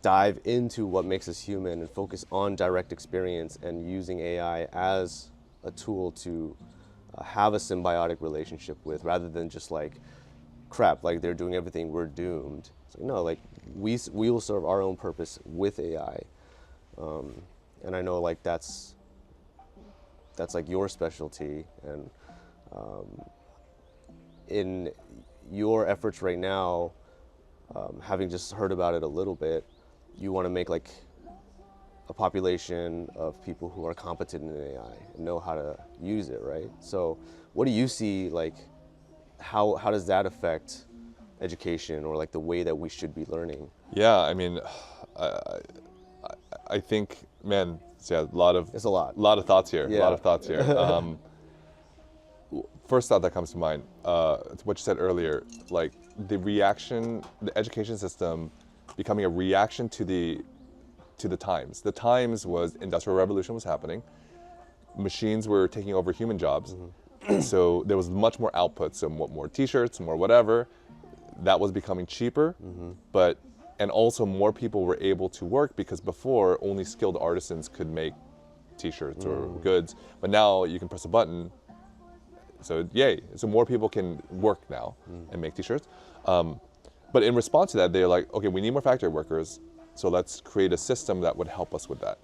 dive into what makes us human and focus on direct experience and using AI as a tool to have a symbiotic relationship with, rather than just like, crap, like they're doing everything, we're doomed. It's like, no, like we will serve our own purpose with AI. And I know like that's like your specialty, and in your efforts right now, having just heard about it a little bit, you want to make like a population of people who are competent in AI and know how to use it, right? So what do you see, like, how does that affect education, or like the way that we should be learning? Yeah, I mean, I think, man, yeah, It's a lot. lot of thoughts here. Yeah. A lot of thoughts here. First thought that comes to mind, what you said earlier, like the education system becoming a reaction to the times. The times was Industrial Revolution was happening. Machines were taking over human jobs. So there was much more output, so more t-shirts, more whatever. That was becoming cheaper, and also more people were able to work, because before only skilled artisans could make t-shirts or goods, but now you can press a button. So yay, so more people can work now and make t-shirts. But in response to that, they're like, okay, we need more factory workers, so let's create a system that would help us with that.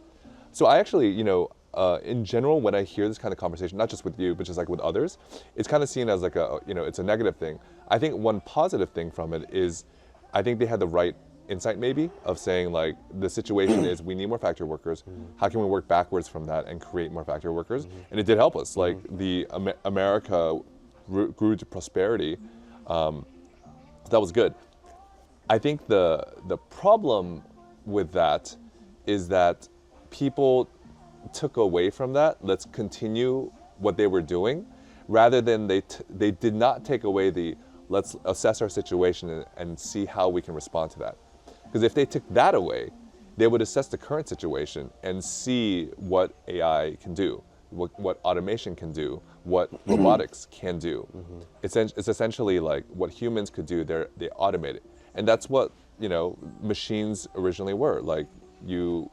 So I actually, in general, when I hear this kind of conversation, not just with you, but just like with others, it's kind of seen as like it's a negative thing. I think one positive thing from it is, I think they had the right insight maybe of saying like, the situation is we need more factory workers. How can we work backwards from that and create more factory workers? And it did help us. Like America grew to prosperity. That was good. I think the problem with that is that people took away from that, let's continue what they were doing, rather than they did not take away the let's assess our situation and see how we can respond to that. Because if they took that away, they would assess the current situation and see what AI can do, what automation can do, what robotics can do. It's essentially like what humans could do, they automate it. And that's what, machines originally were. Like you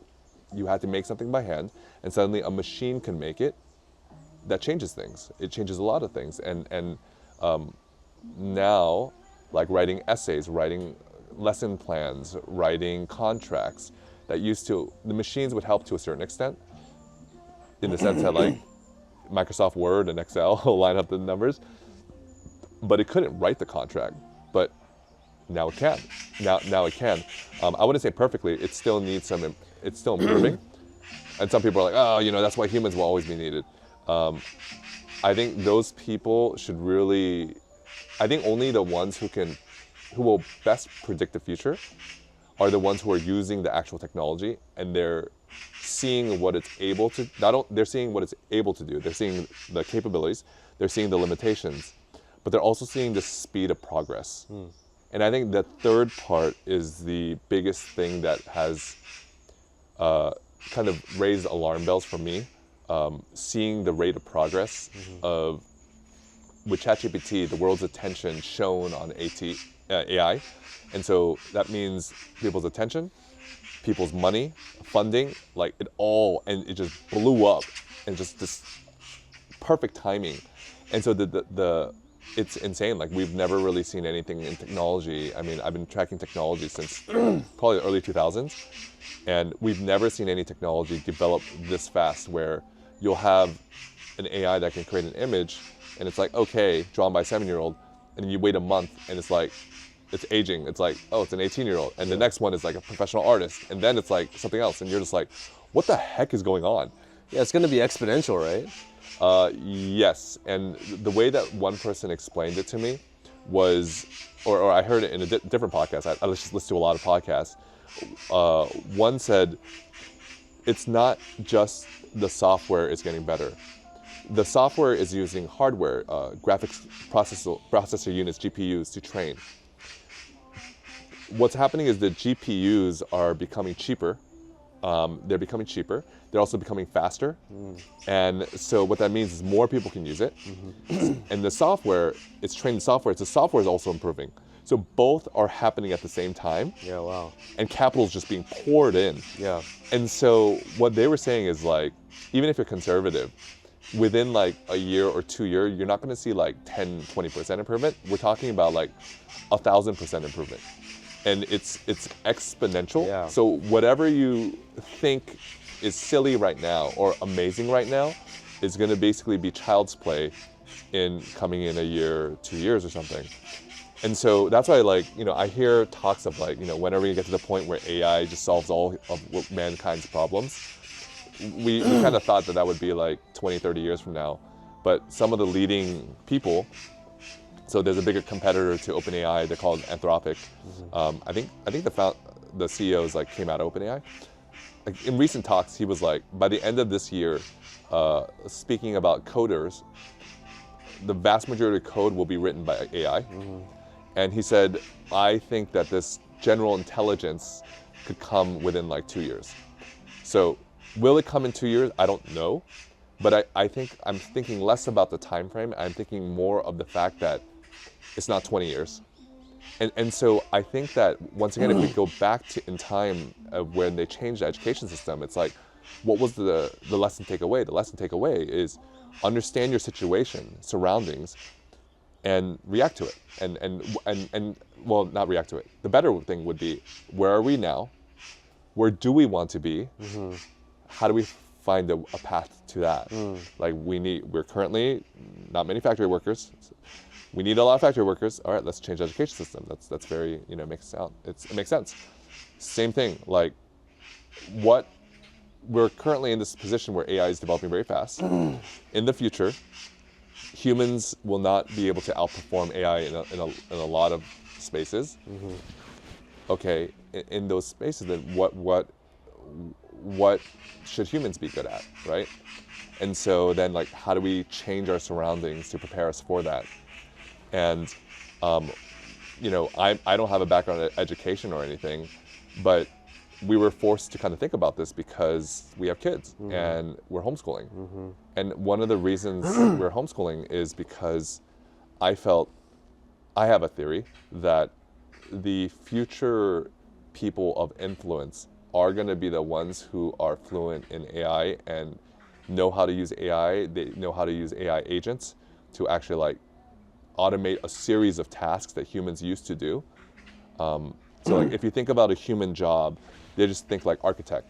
had to make something by hand, and suddenly a machine can make it. That changes things. It changes a lot of things. And now, like writing essays, writing lesson plans, writing contracts, the machines would help to a certain extent, in the sense that like Microsoft Word and Excel will line up the numbers, but it couldn't write the contract. But now it can. Now it can. I wouldn't say perfectly. It still needs it's still improving. And some people are like, oh, that's why humans will always be needed. I think those people should really, I think only the ones who will best predict the future are the ones who are using the actual technology, and they're seeing what it's able to, they're seeing what it's able to do. They're seeing the capabilities, they're seeing the limitations, but they're also seeing the speed of progress. And I think the third part is the biggest thing that has kind of raised alarm bells for me. Seeing the rate of progress of, with ChatGPT, the world's attention shown on AI. And so that means people's attention, people's money, funding, like and it just blew up, and just this perfect timing. And so it's insane. Like we've never really seen anything in technology. I mean, I've been tracking technology since probably the early 2000s, and we've never seen any technology develop this fast, where you'll have an AI that can create an image, and it's like, okay, drawn by a 7-year-old, and then you wait a month, and it's like, it's aging. It's like, oh, it's an 18-year-old, and the next one is like a professional artist, and then it's like something else, and you're just like, what the heck is going on? Yeah, it's going to be exponential, right? Yes, and the way that one person explained it to me was, or I heard it in a different podcast. I listen to a lot of podcasts. One said, it's not just the software is getting better. the software is using hardware, graphics processor units, GPUs, to train. What's happening is the GPUs are becoming cheaper. They're becoming cheaper. They're also becoming faster. And so what that means is more people can use it. And the software, it's trained the software. So the software is also improving. So both are happening at the same time. Yeah, wow. And capital is just being poured in. Yeah. And so what they were saying is like, even if you're conservative, within like a year or 2 years, you're not going to see like 10, 20% improvement. We're talking about like 1,000% improvement. And it's exponential. Yeah. So whatever you think is silly right now or amazing right now is going to basically be child's play coming in a year, 2 years or something. And so that's why, like, you know, I hear talks of like, you know, whenever you get to the point where AI just solves all of mankind's problems, we kind of thought that would be like 20, 30 years from now. But some of the leading people, so there's a bigger competitor to OpenAI, they're called Anthropic. I think the CEOs like came out of OpenAI. Like in recent talks, he was like, by the end of this year, speaking about coders, the vast majority of code will be written by AI. And he said, I think that this general intelligence could come within like 2 years. So will it come in 2 years? I don't know. But I think I'm thinking less about the time frame. I'm thinking more of the fact that it's not 20 years. And so I think that, once again, if we go back in time when they changed the education system, it's like, what was the lesson takeaway? The lesson takeaway is understand your situation, surroundings, and react to it. And well, not react to it. The better thing would be, where are we now? Where do we want to be? How do we find a path to that? Like we're currently not many factory workers. We need a lot of factory workers. All right, let's change the education system. That's very, you know, it makes sense. Same thing, like we're currently in this position where AI is developing very fast. In the future, humans will not be able to outperform AI in a lot of spaces. Okay, in those spaces, then what should humans be good at, right? And so then, like, how do we change our surroundings to prepare us for that? And you know, I don't have a background in education or anything, but we were forced to kind of think about this because we have kids and we're homeschooling. And one of the reasons we're homeschooling is because I have a theory that the future people of influence are going to be the ones who are fluent in AI and know how to use AI. They know how to use AI agents to actually like automate a series of tasks that humans used to do. So like if you think about a human job, they just think like architect.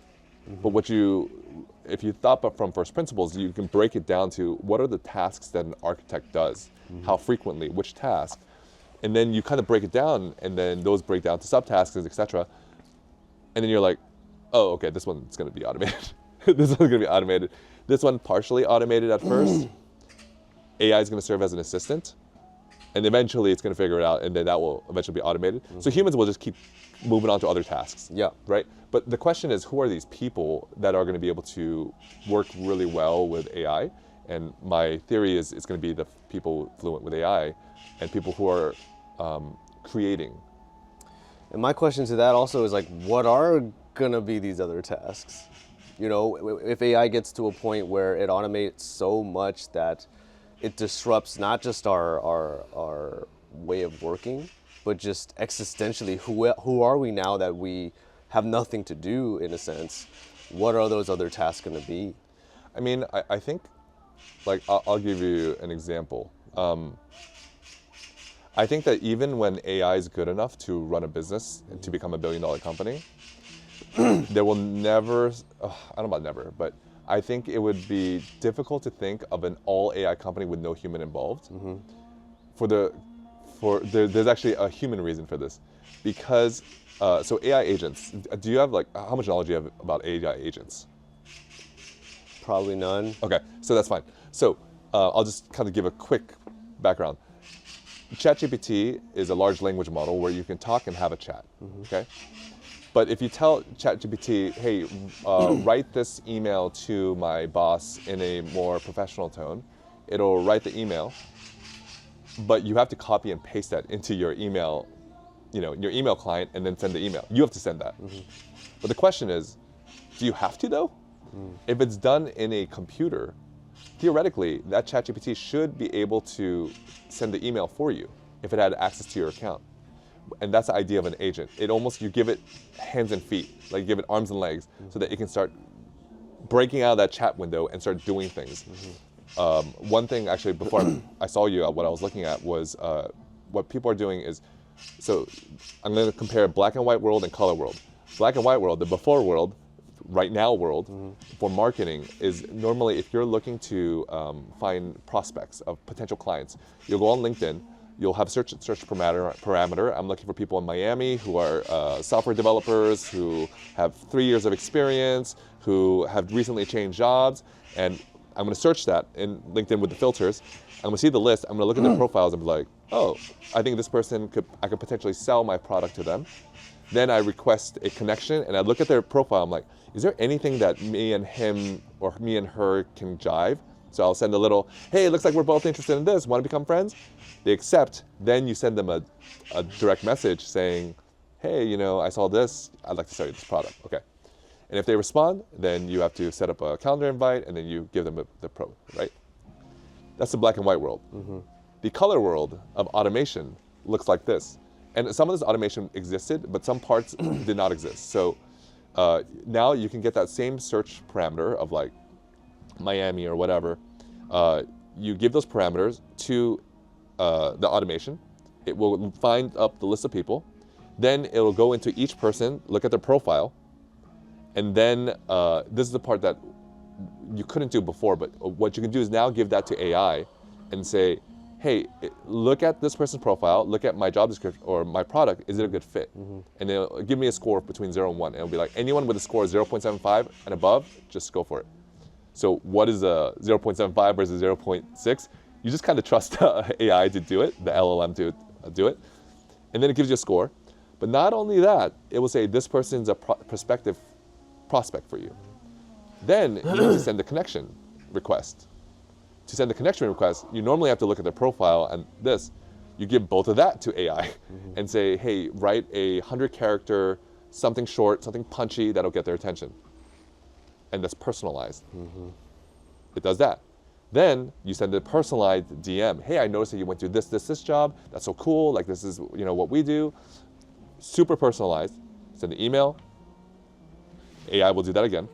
But if you thought from first principles, you can break it down to what are the tasks that an architect does, how frequently, which task, and then you kind of break it down, and then those break down to subtasks, etc. And then you're like, oh, okay, this one's going to be automated. This one's going to be automated. This one partially automated at first. AI is going to serve as an assistant, and eventually it's going to figure it out, and then that will eventually be automated. So humans will just keep moving on to other tasks. Yeah. Right? But the question is, who are these people that are going to be able to work really well with AI? And my theory is it's going to be the people fluent with AI and people who are creating. And my question to that also is like, what are going to be these other tasks? You know, if AI gets to a point where it automates so much that it disrupts not just our way of working, but just existentially, who are we now that we have nothing to do, in a sense? What are those other tasks going to be? I mean, I think, like, I'll give you an example. I think that even when AI is good enough to run a business and to become $1 billion company, there will never, I don't know about never, but I think it would be difficult to think of an all AI company with no human involved. There's actually a human reason for this, because so AI agents. Do you have like how much knowledge do you have about AI agents? Probably none. Okay, so that's fine. So I'll just kind of give a quick background. ChatGPT is a large language model where you can talk and have a chat. Okay. But if you tell ChatGPT, hey, write this email to my boss in a more professional tone, it'll write the email, but you have to copy and paste that into your email, your email client, and then send the email. You have to send that. But the question is, do you have to though? If it's done in a computer, theoretically, that ChatGPT should be able to send the email for you if it had access to your account. And that's the idea of an agent. You give it hands and feet, like you give it arms and legs, so that it can start breaking out of that chat window and start doing things. One thing, actually, before I saw you, what I was looking at was what people are doing is, so I'm going to compare black and white world and color world. Black and white world, the before world, right now world, for marketing is normally if you're looking to find prospects of potential clients, you'll go on LinkedIn. You'll have search parameter. I'm looking for people in Miami who are software developers, who have 3 years of experience, who have recently changed jobs, and I'm going to search that in LinkedIn with the filters. I'm going to see the list. I'm going to look at their profiles and be like, oh, I think this person I could potentially sell my product to them. Then I request a connection, and I look at their profile. I'm like, is there anything that me and him or me and her can jive? So I'll send a little, hey, it looks like we're both interested in this. Want to become friends? They accept. Then you send them a direct message saying, hey, I saw this. I'd like to sell you this product. Okay. And if they respond, then you have to set up a calendar invite, and then you give them the pro, right? That's the black and white world. The color world of automation looks like this. And some of this automation existed, but some parts did not exist. So now you can get that same search parameter of like Miami or whatever. You give those parameters to the automation. It will find up the list of people. Then it'll go into each person, look at their profile. And then this is the part that you couldn't do before, but what you can do is now give that to AI and say, hey, look at this person's profile, look at my job description or my product, is it a good fit? And it'll give me a score between 0 and 1. And it'll be like, anyone with a score of 0.75 and above, just go for it. So what is a 0.75 versus 0.6? You just kind of trust AI to do it, the LLM to do it. And then it gives you a score. But not only that, it will say this person's a prospective prospect for you. Then you need to send a connection request. To send the connection request, you normally have to look at their profile and this. You give both of that to AI and say, hey, write a 100-character, something short, something punchy that'll get their attention. And that's personalized. It does that. Then you send a personalized DM. Hey, I noticed that you went through this job. That's so cool. Like this is what we do. Super personalized. Send the email. AI will do that again.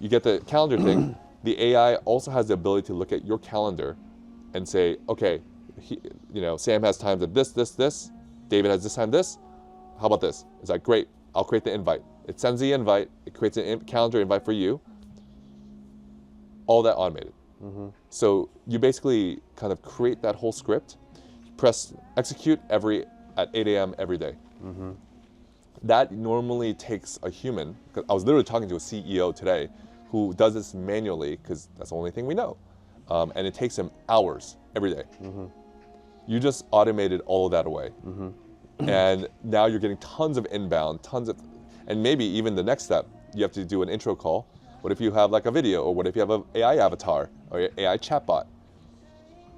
You get the calendar thing. The AI also has the ability to look at your calendar and say, okay, Sam has times at this. David has this time this. How about this? It's like, great, I'll create the invite. It sends the invite. It creates a calendar invite for you. All that automated. So you basically kind of create that whole script, press execute at 8 a.m. every day. That normally takes a human, because I was literally talking to a CEO today who does this manually because that's the only thing we know. And it takes him hours every day. You just automated all of that away. And now you're getting tons of inbound, and maybe even the next step, you have to do an intro call. What if you have like a video, or what if you have an AI avatar or an AI chatbot?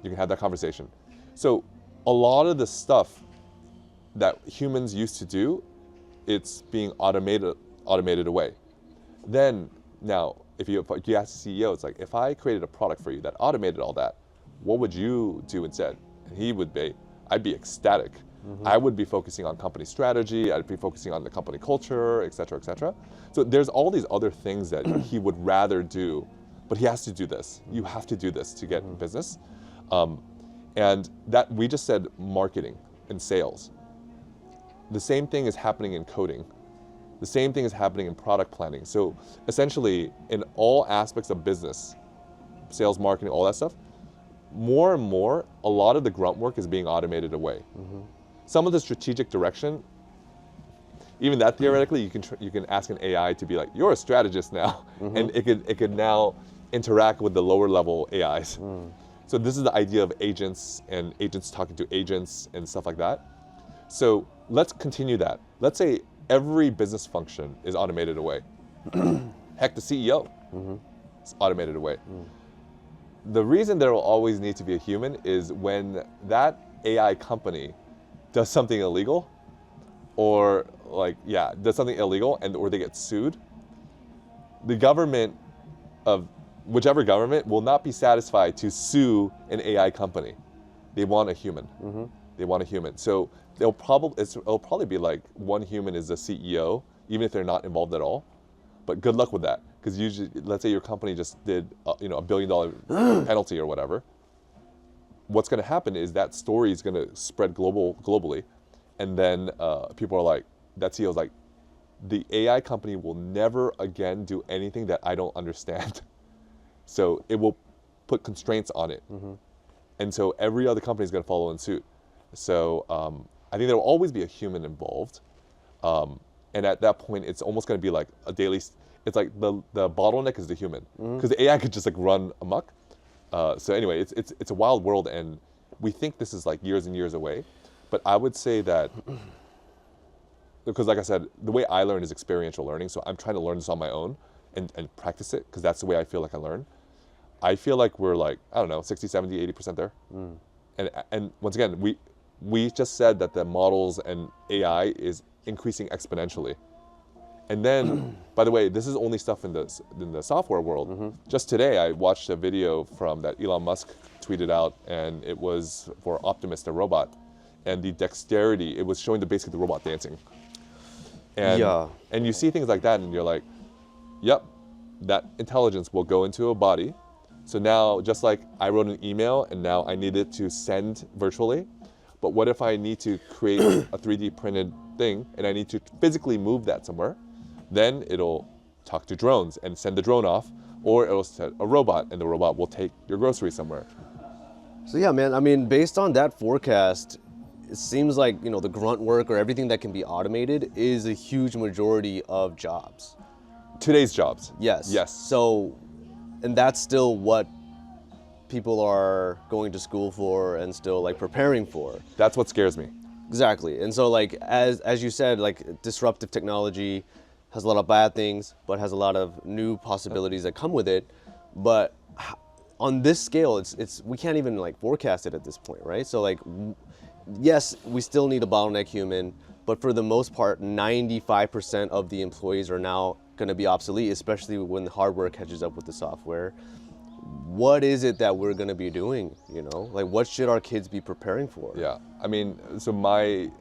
You can have that conversation. So a lot of the stuff that humans used to do, it's being automated away. Then now, if you ask the CEO, it's like, if I created a product for you that automated all that, what would you do instead? And I'd be ecstatic. I would be focusing on company strategy. I'd be focusing on the company culture, et cetera, et cetera. So there's all these other things that he would rather do, but he has to do this. You have to do this to get business. And that we just said marketing and sales. The same thing is happening in coding. The same thing is happening in product planning. So essentially, in all aspects of business, sales, marketing, all that stuff, more and more, a lot of the grunt work is being automated away. Some of the strategic direction, even that theoretically, you can ask an AI to be like, you're a strategist now, and it could now interact with the lower level AIs. So this is the idea of agents and agents talking to agents and stuff like that. So let's continue that. Let's say every business function is automated away. Heck, the CEO is automated away. The reason there will always need to be a human is when that AI company does something illegal, or does something illegal, or they get sued. The government of whichever government will not be satisfied to sue an AI company. They want a human. They want a human. So it'll probably be like one human is the CEO, even if they're not involved at all. But good luck with that, because usually, let's say your company just did $1 billion penalty or whatever. What's going to happen is that story is going to spread globally, and then people are like, that CEO is like, the AI company will never again do anything that I don't understand. So it will put constraints on it. And so every other company is going to follow in suit. So I think there will always be a human involved. And at that point, it's almost going to be like a daily, it's like the bottleneck is the human. Because the AI could just like run amok. So anyway, it's a wild world, and we think this is like years and years away. But I would say that, because like I said, the way I learn is experiential learning. So I'm trying to learn this on my own and practice it, because that's the way I feel like I learn. I feel like we're like, I don't know, 60, 70, 80% there. And once again, we just said that the models and AI is increasing exponentially. And then, by the way, this is only stuff in the software world. Just today, I watched a video from that Elon Musk tweeted out, and it was for Optimus, the robot. And the dexterity, it was showing basically the robot dancing. And you see things like that, and you're like, yep, that intelligence will go into a body. So now, just like I wrote an email and now I need it to send virtually, but what if I need to create a 3D printed thing and I need to physically move that somewhere? Then it'll talk to drones and send the drone off, or it'll set a robot and the robot will take your groceries somewhere. So yeah, man, I mean, based on that forecast, it seems like, the grunt work or everything that can be automated is a huge majority of jobs. Today's jobs. Yes. Yes. So, and that's still what people are going to school for and still like preparing for. That's what scares me. Exactly. And so like, as you said, like disruptive technology has a lot of bad things, but has a lot of new possibilities that come with it. But on this scale, it's we can't even like forecast it at this point, right? So like, yes, we still need a bottleneck human, but for the most part, 95% of the employees are now going to be obsolete, especially when the hardware catches up with the software. What is it that we're going to be doing? Like what should our kids be preparing for? Yeah, I mean, so my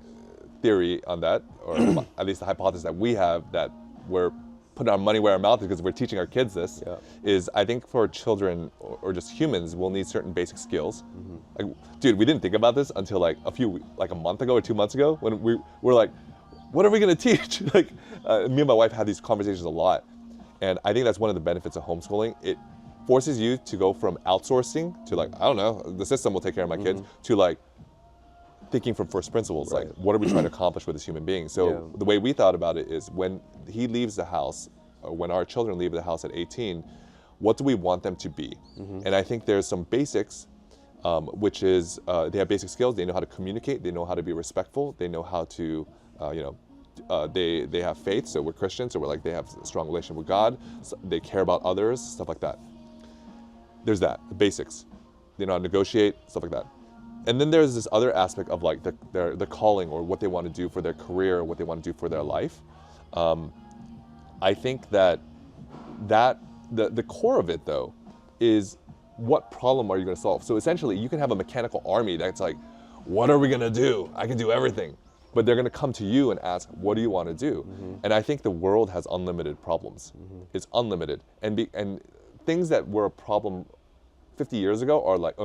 theory on that, or at least the hypothesis that we have, that we're putting our money where our mouth is because we're teaching our kids this, is I think for children or just humans, we'll need certain basic skills. Like, dude, we didn't think about this until like a month ago or 2 months ago, when we were like, what are we going to teach? Like, me and my wife had these conversations a lot. And I think that's one of the benefits of homeschooling. It forces you to go from outsourcing to like, I don't know, the system will take care of my kids, to like thinking from first principles, like what are we trying to accomplish with this human being? So the way we thought about it is when he leaves the house, or when our children leave the house at 18, what do we want them to be? And I think there's some basics, which is they have basic skills. They know how to communicate. They know how to be respectful. They know how to, they have faith. So we're Christians, so we're like, they have a strong relationship with God. So they care about others, stuff like that. There's that, the basics. They know how to negotiate, stuff like that. And then there's this other aspect of like the calling, or what they want to do for their career, or what they want to do for their life. I think that the core of it though is, what problem are you going to solve? So essentially you can have a mechanical army that's like, what are we going to do? I can do everything. But they're going to come to you and ask, what do you want to do? And I think the world has unlimited problems. It's unlimited. And things that were a problem 50 years ago are like,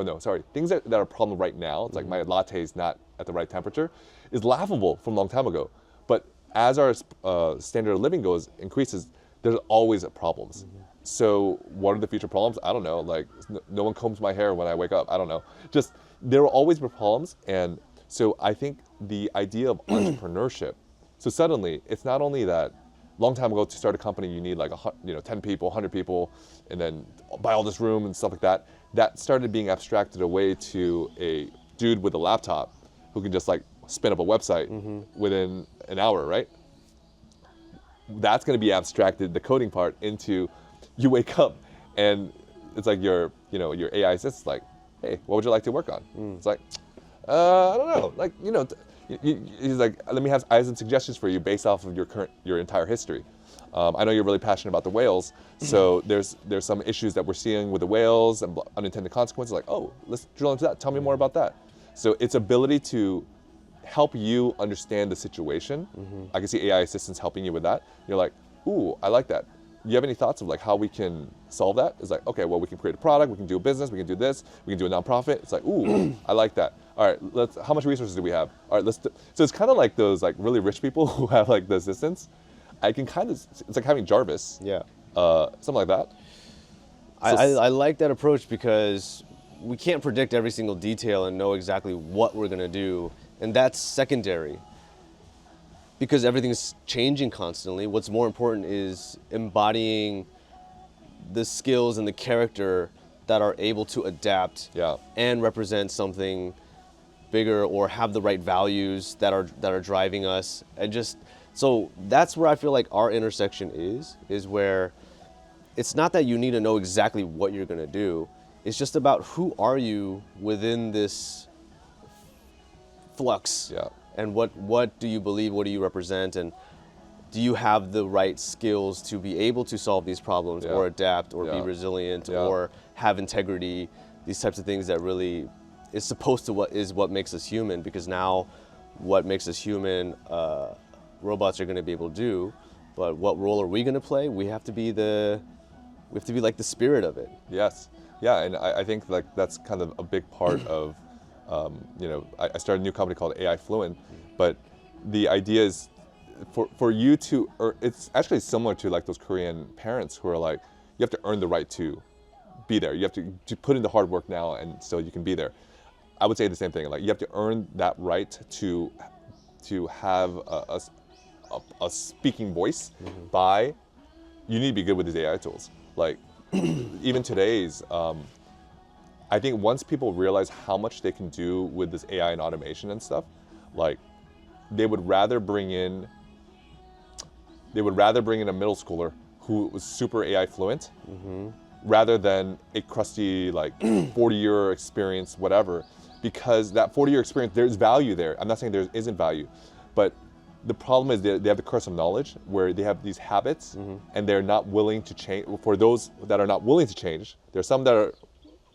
things that are a problem right now, it's like my latte is not at the right temperature, is laughable from a long time ago. But as our standard of living increases, there's always problems. So what are the future problems? I don't know. Like, no one combs my hair when I wake up. I don't know. Just, there will always be problems. And so I think the idea of entrepreneurship, so suddenly it's not only that long time ago to start a company, you need like 10 people, 100 people, and then buy all this room and stuff like that. That started being abstracted away to a dude with a laptop who can just like spin up a website within an hour, right? that's going to be abstracted, the coding part, into you wake up and it's like your AI assistant's like, hey, what would you like to work on? It's like, I don't know, like, he's like, I have some suggestions for you based off of your entire history. I know you're really passionate about the whales, so there's some issues that we're seeing with the whales and unintended consequences. Like, oh, let's drill into that. Tell me more about that. So its ability to help you understand the situation. I can see AI assistants helping you with that. You're like, ooh, I like that. You have any thoughts of like how we can solve that? It's like, okay, well, we can create a product, we can do a business, we can do this, we can do a nonprofit. It's like, ooh, I like that. All right, how much resources do we have? All right, so it's kind of like those like really rich people who have like the assistants. It's like having Jarvis. Yeah. Something like that. I like that approach because we can't predict every single detail and know exactly what we're going to do. And that's secondary because everything's changing constantly. What's more important is embodying the skills and the character that are able to adapt and represent something bigger or have the right values that are driving us. And just so that's where I feel like our intersection is where it's not that you need to know exactly what you're going to do. It's just about who are you within this flux, and what do you believe, what do you represent, and do you have the right skills to be able to solve these problems or adapt or be resilient or have integrity, these types of things that really is supposed to what makes us human, because now what makes us human, robots are going to be able to do, but what role are we going to play? We have to be like the spirit of it. Yes. Yeah, and I think like that's kind of a big part of, I started a new company called AI Fluent, but the idea is for you to, or it's actually similar to like those Korean parents who are like, you have to earn the right to be there. You have to put in the hard work now, and so you can be there. I would say the same thing. Like you have to earn that right to have a speaking voice by. You need to be good with these AI tools. Like even today's, I think once people realize how much they can do with this AI and automation and stuff, like they would rather bring in a middle schooler who was super AI fluent rather than a crusty like 40-year experience, whatever, because that 40-year experience, there's value there. I'm not saying there isn't value, but the problem is they have the curse of knowledge where they have these habits and they're not willing to change. For those that are not willing to change, there's some that are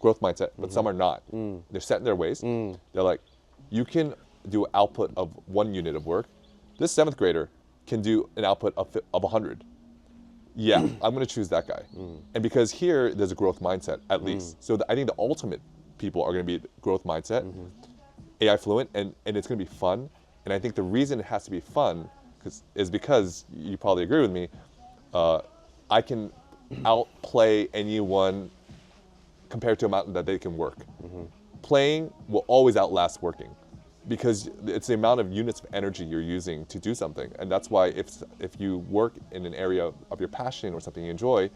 growth mindset, but some are not. They're set in their ways. They're like, you can do output of 1 unit of work. This 7th grader can do an output of 100. Yeah, I'm going to choose that guy. And because here, there's a growth mindset, at least. So I think the ultimate people are going to be growth mindset, AI fluent, and it's going to be fun. And I think the reason it has to be fun is because, you probably agree with me, I can outplay anyone compared to the amount that they can work. Playing will always outlast working because it's the amount of units of energy you're using to do something. And that's why if you work in an area of your passion or something you enjoy,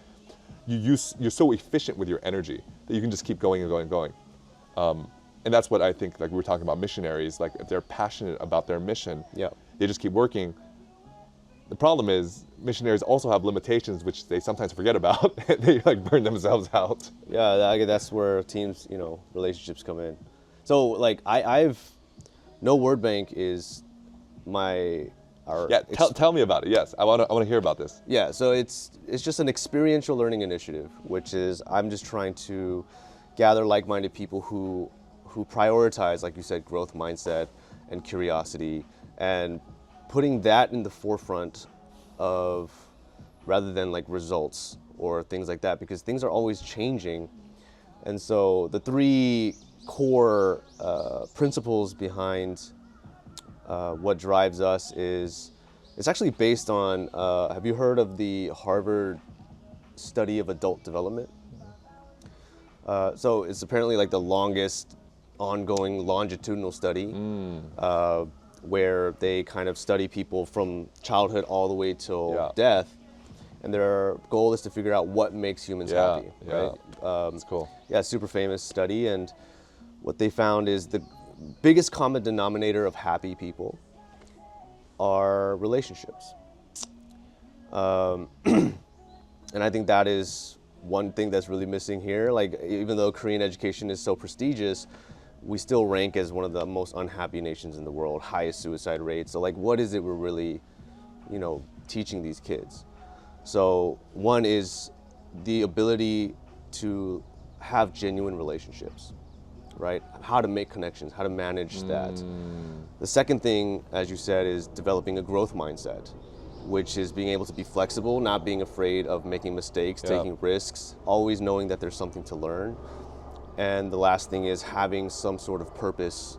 you're so efficient with your energy that you can just keep going and going and going. And that's what I think, like we were talking about missionaries, like if they're passionate about their mission, they just keep working. The problem is missionaries also have limitations, which they sometimes forget about. They like burn themselves out. Yeah, that's where teams, relationships come in. So like NoWordBank is tell me about it. Yes, I want to hear about this. Yeah, so it's just an experiential learning initiative, which is I'm just trying to gather like-minded people who prioritize, like you said, growth mindset and curiosity, and putting that in the forefront of rather than like results or things like that, because things are always changing. And so the 3 core principles behind what drives us it's actually based on, have you heard of the Harvard study of adult development? So it's apparently like the longest ongoing longitudinal study where they kind of study people from childhood all the way till death, and their goal is to figure out what makes humans happy. Right? That's cool. Yeah, super famous study, and what they found is the biggest common denominator of happy people are relationships. And I think that is one thing that's really missing here. Like, even though Korean education is so prestigious, we still rank as one of the most unhappy nations in the world, highest suicide rates. So like, what is it we're really, teaching these kids? So one is the ability to have genuine relationships, right? How to make connections, how to manage that. The second thing, as you said, is developing a growth mindset, which is being able to be flexible, not being afraid of making mistakes, taking risks, always knowing that there's something to learn. And the last thing is having some sort of purpose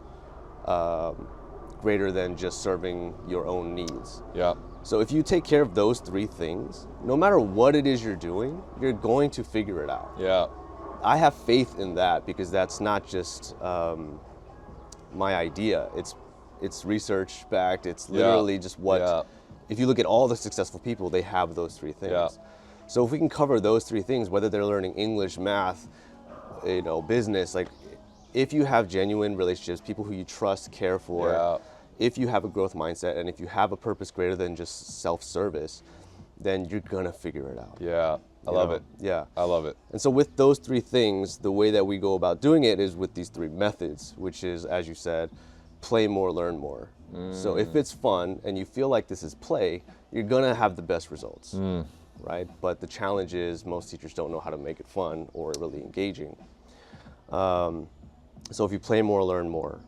greater than just serving your own needs. Yeah. So if you take care of those three things, no matter what it is you're doing, you're going to figure it out. Yeah. I have faith in that because that's not just my idea. It's research backed. It's literally just what, if you look at all the successful people, they have those three things. Yeah. So if we can cover those three things, whether they're learning English, math, business, like if you have genuine relationships, people who you trust, care for, if you have a growth mindset, and if you have a purpose greater than just self-service, then you're gonna figure it out. Yeah, I love it. Yeah. I love it. And so with those three things, the way that we go about doing it is with these three methods, which is, as you said, play more, learn more. So if it's fun and you feel like this is play, you're gonna have the best results, right? But the challenge is most teachers don't know how to make it fun or really engaging. So if you play more, learn more.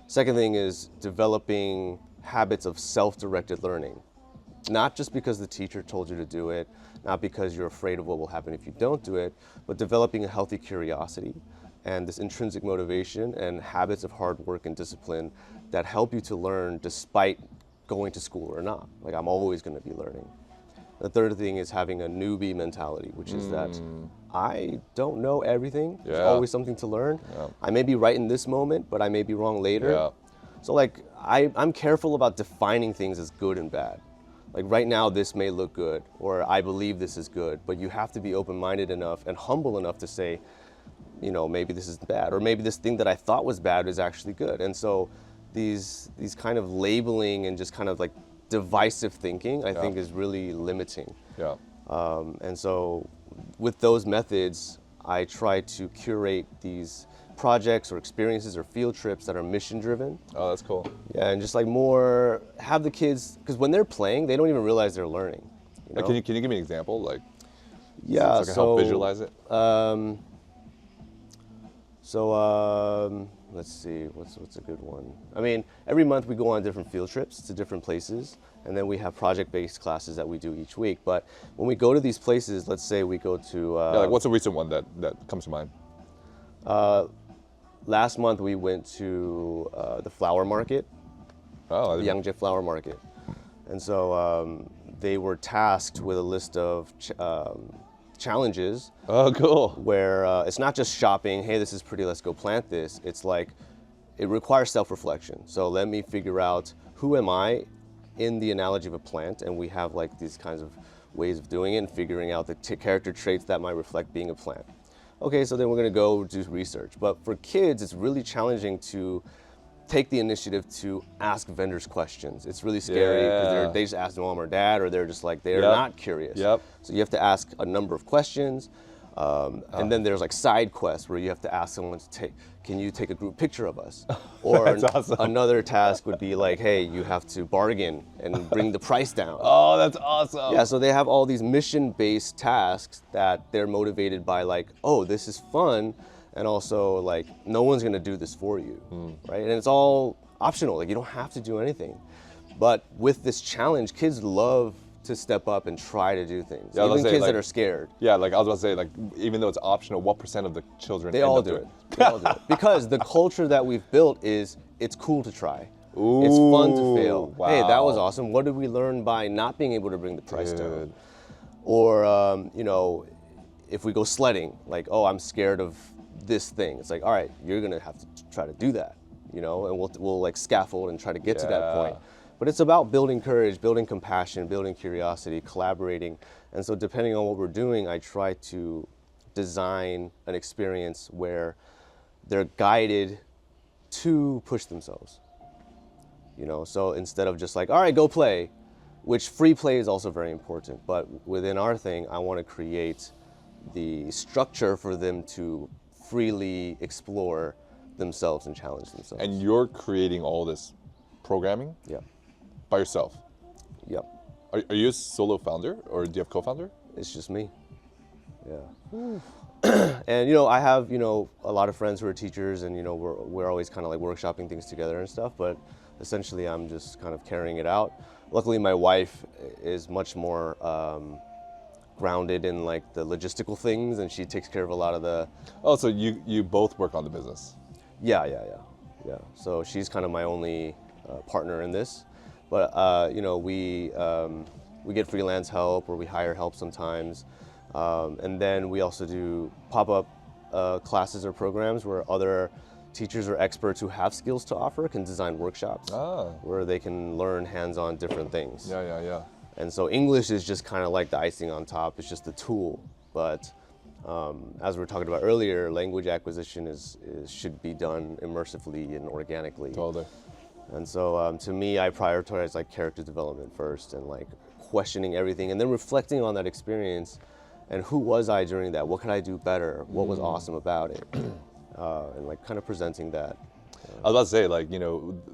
Second thing is developing habits of self-directed learning. Not just because the teacher told you to do it, not because you're afraid of what will happen if you don't do it, but developing a healthy curiosity and this intrinsic motivation and habits of hard work and discipline that help you to learn despite going to school or not. Like, I'm always going to be learning. The third thing is having a newbie mentality, which is that I don't know everything. There's always something to learn. I may be right in this moment, but I may be wrong later. So like, I'm careful about defining things as good and bad. Like, right now this may look good, or I believe this is good, but you have to be open-minded enough and humble enough to say, maybe this is bad, or maybe this thing that I thought was bad is actually good. And so these kind of labeling and just kind of like divisive thinking, I think, is really limiting. And so with those methods, I try to curate these projects or experiences or field trips that are mission driven. Oh, that's cool. Yeah, and just like more have the kids, because when they're playing, they don't even realize they're learning. Can you give me an example? Like, yeah, so I can help visualize it. Let's see, what's a good one? I mean, every month we go on different field trips to different places, and then we have project-based classes that we do each week. But when we go to these places, let's say we go to... like what's a recent one that comes to mind? Last month we went to the flower market, the Yangjae Flower Market. And so they were tasked with a list of challenges. Oh, cool. Where it's not just shopping, hey, this is pretty, let's go plant this. It's like, it requires self-reflection. So let me figure out, who am I in the analogy of a plant? And we have like these kinds of ways of doing it and figuring out the character traits that might reflect being a plant. Okay, so then we're gonna go do research. But for kids, it's really challenging to take the initiative to ask vendors questions. It's really scary because they just ask mom or dad, or they're just like, they're not curious. So you have to ask a number of questions. And then there's like side quests where you have to ask someone to can you take a group picture of us? Or awesome. Another task would be like, hey, you have to bargain and bring the price down. Oh, that's awesome. Yeah, so they have all these mission-based tasks that they're motivated by, like, oh, this is fun. And also, like, no one's gonna do this for you, right? And it's all optional, like, you don't have to do anything. But with this challenge, kids love to step up and try to do things. Even kids that are scared. Yeah, like I was about to say, like, even though it's optional, what % of the children They all do it. They all do it. Because the culture that we've built is, it's cool to try. Ooh, it's fun to fail. Wow. Hey, that was awesome. What did we learn by not being able to bring the price down? Or, if we go sledding, like, oh, I'm scared of this thing. It's like, all right, you're gonna have to try to do that, and we'll like scaffold and try to get to that point. But it's about building courage, building compassion, building curiosity, collaborating. And so depending on what we're doing, I try to design an experience where they're guided to push themselves. So instead of just like, all right, go play, which free play is also very important. But within our thing, I want to create the structure for them to freely explore themselves and challenge themselves. And you're creating all this programming Yeah. by yourself. Yep. Are you a solo founder, or do you have co-founder? It's just me. Yeah. And I have a lot of friends who are teachers, and we're always kind of like workshopping things together and stuff. But essentially, I'm just kind of carrying it out. Luckily, my wife is much more grounded in like the logistical things, and she takes care of a lot of the. Oh, so you both work on the business. Yeah. So she's kind of my only partner in this, but we get freelance help, or we hire help sometimes. And then we also do pop-up classes or programs where other teachers or experts who have skills to offer can design workshops where they can learn hands-on different things. Yeah. And so English is just kind of like the icing on top. It's just the tool. But as we were talking about earlier, language acquisition should be done immersively and organically. Totally. And so to me, I prioritize like character development first, and like questioning everything, and then reflecting on that experience. And who was I during that? What could I do better? What was awesome about it? And like kind of presenting that. I was about to say, like,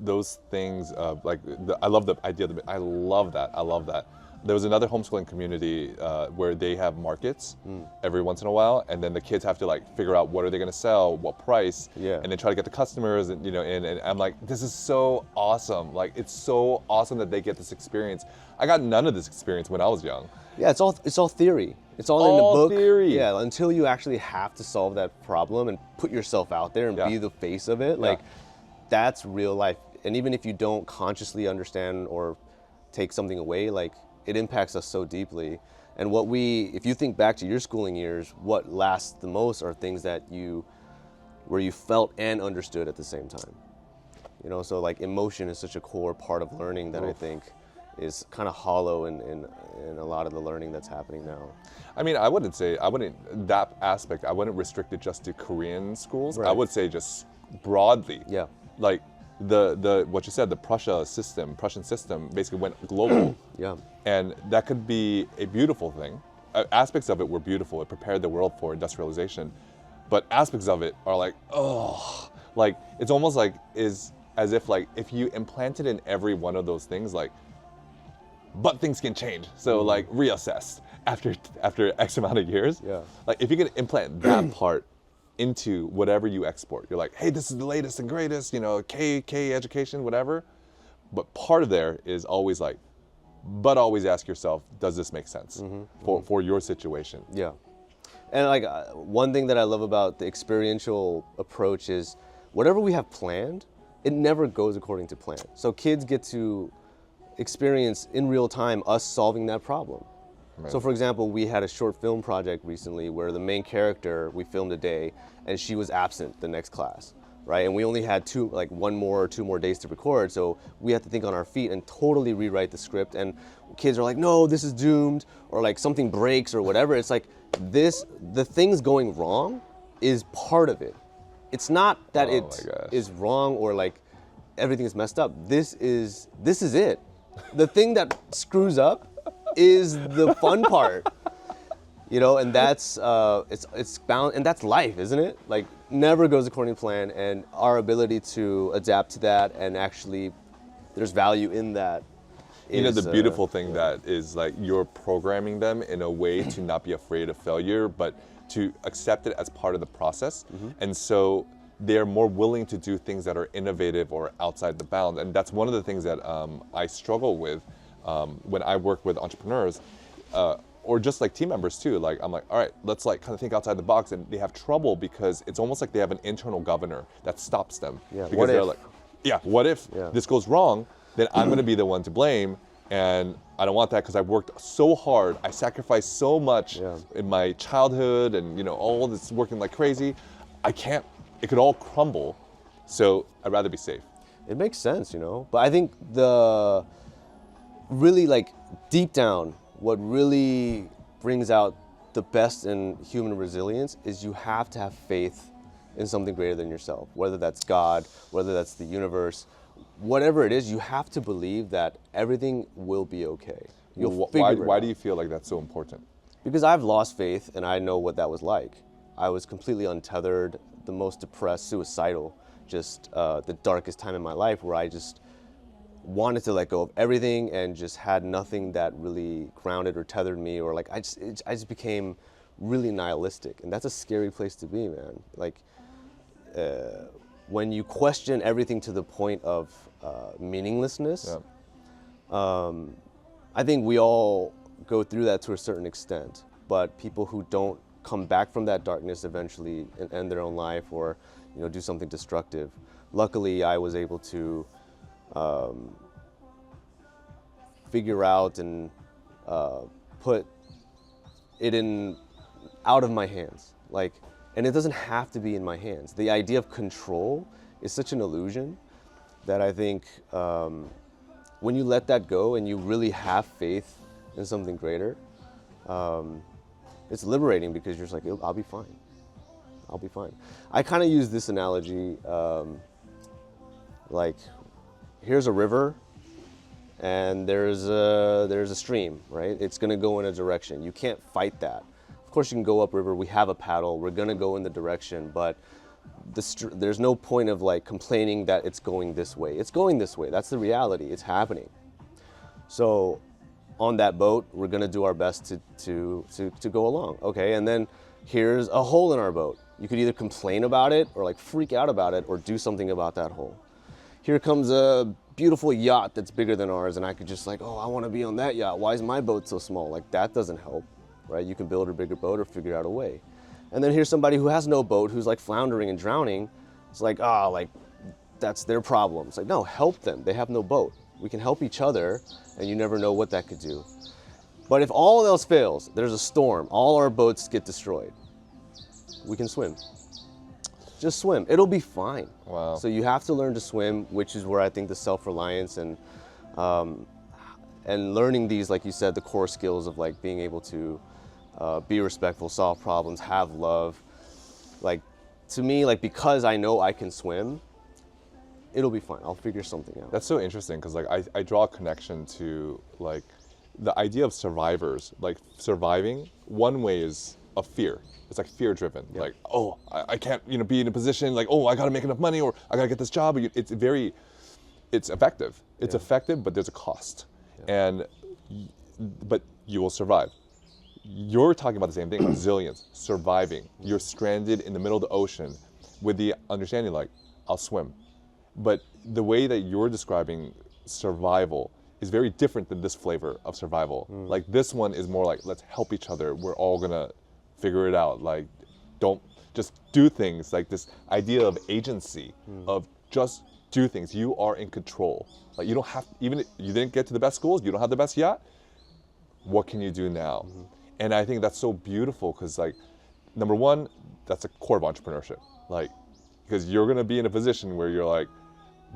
those things, I love the idea of I love that. There was another homeschooling community where they have markets every once in a while, and then the kids have to like figure out what are they going to sell, what price, and then try to get the customers, and and I'm like, this is so awesome. Like, it's so awesome that they get this experience. I got none of this experience when I was young. Yeah, it's all theory. It's all in the book. Theory. Yeah, until you actually have to solve that problem and put yourself out there and be the face of it. Like, that's real life. And even if you don't consciously understand or take something away, like, it impacts us so deeply. And if you think back to your schooling years, what lasts the most are things where you felt and understood at the same time. So like emotion is such a core part of learning that I think is kind of hollow in a lot of the learning that's happening now. I mean, that aspect, I wouldn't restrict it just to Korean schools. Right. I would say just broadly. Yeah. Like what you said, the Prussian system basically went global. Yeah. And that could be a beautiful thing. Aspects of it were beautiful. It prepared the world for industrialization. But aspects of it are like, like it's almost like as if like if you implanted in every one of those things, like, but things can change. So like reassess after X amount of years. Yeah. Like if you can implant that part into whatever you export, you're like, hey, this is the latest and greatest, K education, whatever. But part of there is always like, but always ask yourself, does this make sense for your situation? Yeah. And like one thing that I love about the experiential approach is whatever we have planned, it never goes according to plan. So kids get to experience in real time us solving that problem. Right. So for example, we had a short film project recently where the main character, we filmed a day, and she was absent the next class, right? And we only had 2 or 2 more days to record, so we had to think on our feet and totally rewrite the script. And kids are like, no, this is doomed, or like something breaks or whatever. It's like the things going wrong is part of it. It's not that it is wrong or like everything is messed up. This is it. The thing that screws up is the fun part, and that's it's bound, and that's life, isn't it? Like, never goes according to plan, and our ability to adapt to that, and actually there's value in that. The beautiful thing that is like you're programming them in a way to not be afraid of failure, but to accept it as part of the process. And so they're more willing to do things that are innovative or outside the bounds. And that's one of the things that I struggle with when I work with entrepreneurs or just like team members too. Like, I'm like, all right, let's like kind of think outside the box. And they have trouble because it's almost like they have an internal governor that stops them. Yeah. Because What they're if? like, what if this goes wrong? Then I'm going to be the one to blame. And I don't want that because I worked so hard. I sacrificed so much in my childhood and, all this working like crazy. It could all crumble. So I'd rather be safe. It makes sense, But I think really like deep down, what really brings out the best in human resilience is you have to have faith in something greater than yourself, whether that's God, whether that's the universe, whatever it is, you have to believe that everything will be okay. You'll figure Why, it why out. do you feel like that's so important? Because I've lost faith and I know what that was like. I was completely untethered, the most depressed, suicidal, just the darkest time in my life where I just wanted to let go of everything and just had nothing that really grounded or tethered me, or like I just became really nihilistic, and that's a scary place to be, man. Like when you question everything to the point of meaninglessness. Yeah. I think we all go through that to a certain extent, but people who don't come back from that darkness eventually and end their own life, or do something destructive. Luckily, I was able to figure out and put it out of my hands. And it doesn't have to be in my hands. The idea of control is such an illusion that I think when you let that go and you really have faith in something greater, it's liberating, because you're just like, I'll be fine. I'll be fine. I kind of use this analogy, like here's a river and there's a stream, right? It's gonna go in a direction. You can't fight that. Of course you can go upriver, we have a paddle, we're gonna go in the direction, but there's no point of like complaining that it's going this way. It's going this way, that's the reality, it's happening. So on that boat, we're gonna do our best to go along, okay? And then here's a hole in our boat. You could either complain about it or like freak out about it or do something about that hole. Here comes a beautiful yacht that's bigger than ours, and I could just like, oh, I wanna be on that yacht. Why is my boat so small? Like that doesn't help, right? You can build a bigger boat or figure out a way. And then here's somebody who has no boat, who's like floundering and drowning. It's like, like that's their problem. It's like, no, help them, they have no boat. We can help each other, and you never know what that could do. But if all else fails, there's a storm, all our boats get destroyed, we can swim. Just swim, it'll be fine. Wow. So you have to learn to swim, which is where I think the self-reliance and learning these, like you said, the core skills of like being able to be respectful, solve problems, have love. Like to me, like because I know I can swim, it'll be fine. I'll figure something out. That's so interesting, because like I draw a connection to like the idea of survivors. Like surviving, one way is a fear. It's like fear driven. Yeah. Like, oh, I can't be in a position, like, oh, I gotta make enough money, or I gotta get this job. It's effective. It's effective, but there's a cost. Yeah. But you will survive. You're talking about the same thing, resilience, surviving. You're stranded in the middle of the ocean with the understanding like, I'll swim. But the way that you're describing survival is very different than this flavor of survival. Like this one is more like, let's help each other. We're all gonna figure it out. Like, don't just do things. Like this idea of agency, of just do things. You are in control. Like you don't have, even if you didn't get to the best schools, you don't have the best yacht, what can you do now? And I think that's so beautiful, because like, number one, that's a core of entrepreneurship. Like, because you're gonna be in a position where you're like,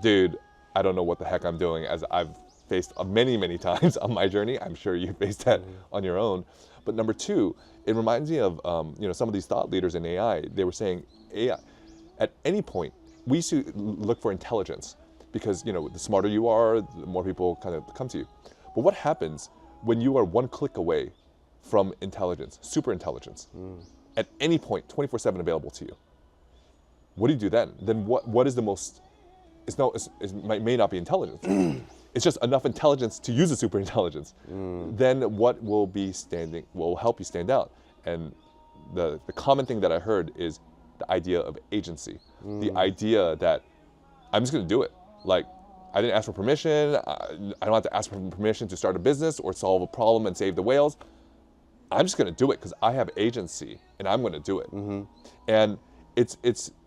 dude, I don't know what the heck I'm doing, as I've faced many, many times on my journey. I'm sure you faced that on your own. But number two, it reminds me of some of these thought leaders in AI. They were saying AI, at any point, we used to look for intelligence, because the smarter you are, the more people kind of come to you. But what happens when you are one click away from intelligence, super intelligence, at any point, 24/7 available to you? What do you do then? Then what is the most, it may not be intelligence. It's just enough intelligence to use a super intelligence. Then what will help you stand out? And the common thing that I heard is the idea of agency. The idea that I'm just gonna do it. Like, I didn't ask for permission. I don't have to ask for permission to start a business or solve a problem and save the whales. I'm just gonna do it because I have agency and I'm gonna do it. And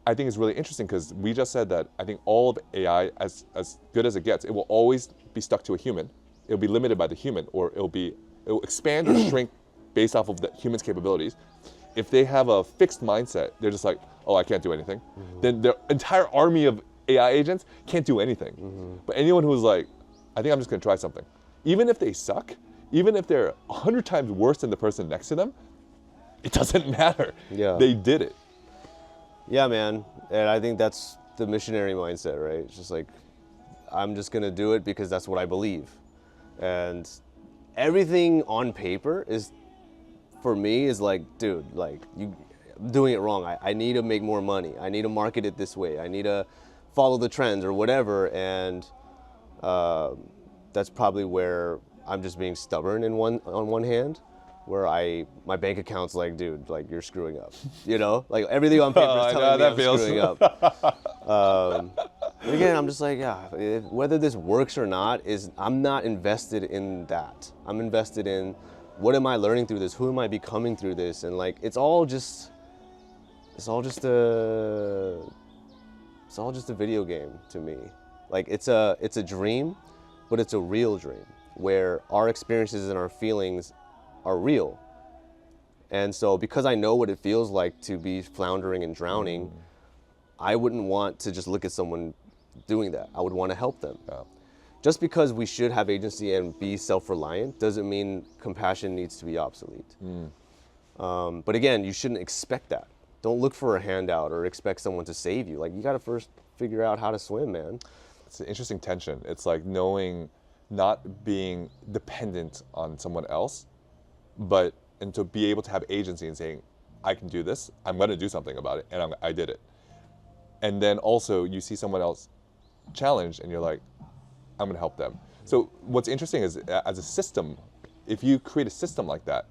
I think it's really interesting, because we just said that I think all of AI, as good as it gets, it will always be stuck to a human. It'll be limited by the human, or it'll expand or shrink based off of the human's capabilities. If they have a fixed mindset, they're just like, oh, I can't do anything. Then their entire army of AI agents can't do anything. But anyone who's like, I think I'm just gonna try something. Even if they suck, even if they're 100 times worse than the person next to them, it doesn't matter. Yeah. They did it. Yeah, man. And I think that's the missionary mindset, right? It's just like, I'm just gonna do it because that's what I believe. And everything on paper is, for me, is like, dude, like you doing it wrong. I need to make more money. I need to market it this way. I need to follow the trends or whatever. And that's probably where I'm just being stubborn on one hand, where my bank account's like, dude, like you're screwing up, you know, like everything on paper is telling me I'm screwing up. But again, I'm just like, yeah, whether this works or not I'm not invested in that. I'm invested in what am I learning through this? Who am I becoming through this? And like, it's all just a video game to me. Like it's a dream, but it's a real dream where our experiences and our feelings are real. And so because I know what it feels like to be floundering and drowning, I wouldn't want to just look at someone doing that. I would want to help them. Yeah. Just because we should have agency and be self-reliant doesn't mean compassion needs to be obsolete. But again, you shouldn't expect that. Don't look for a handout or expect someone to save you. Like, you got to first figure out how to swim, man. It's an interesting tension. It's like knowing, not being dependent on someone else, and to be able to have agency and saying, I can do this, I'm going to do something about it, and I did it. And then also you see someone else challenged and you're like, I'm going to help them. So what's interesting is, as a system, if you create a system like that,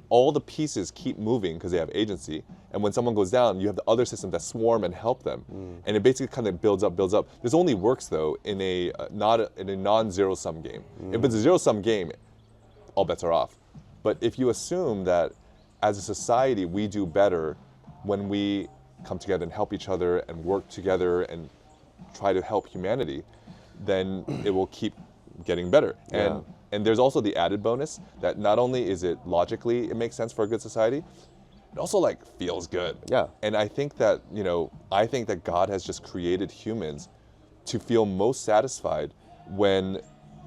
all the pieces keep moving because they have agency. And when someone goes down, you have the other systems that swarm and help them. And it basically kind of builds up. This only works though in a non-zero sum game. If it's a zero sum game, all bets are off. But if you assume that as a society we do better when we come together and help each other and work together and try to help humanity, then it will keep getting better. Yeah. And there's also the added bonus that not only is it logically, it makes sense for a good society, it also like feels good. Yeah. And I think that, I think that God has just created humans to feel most satisfied when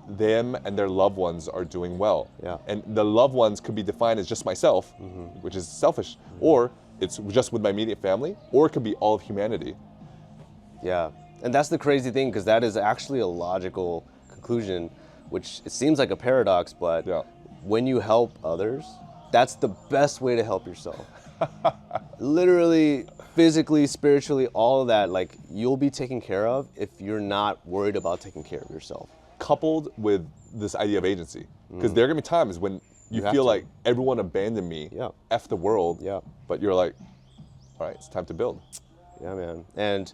them and their loved ones are doing well. Yeah. And the loved ones could be defined as just myself, which is selfish, or it's just with my immediate family, or it could be all of humanity. Yeah. And that's the crazy thing, because that is actually a logical conclusion, which it seems like a paradox, but when you help others, that's the best way to help yourself. Literally, physically, spiritually, all of that, like, you'll be taken care of if you're not worried about taking care of yourself. Coupled with this idea of agency, because there are gonna be times when you feel like everyone abandoned me, F the world, but you're like, all right, it's time to build. Yeah, man. And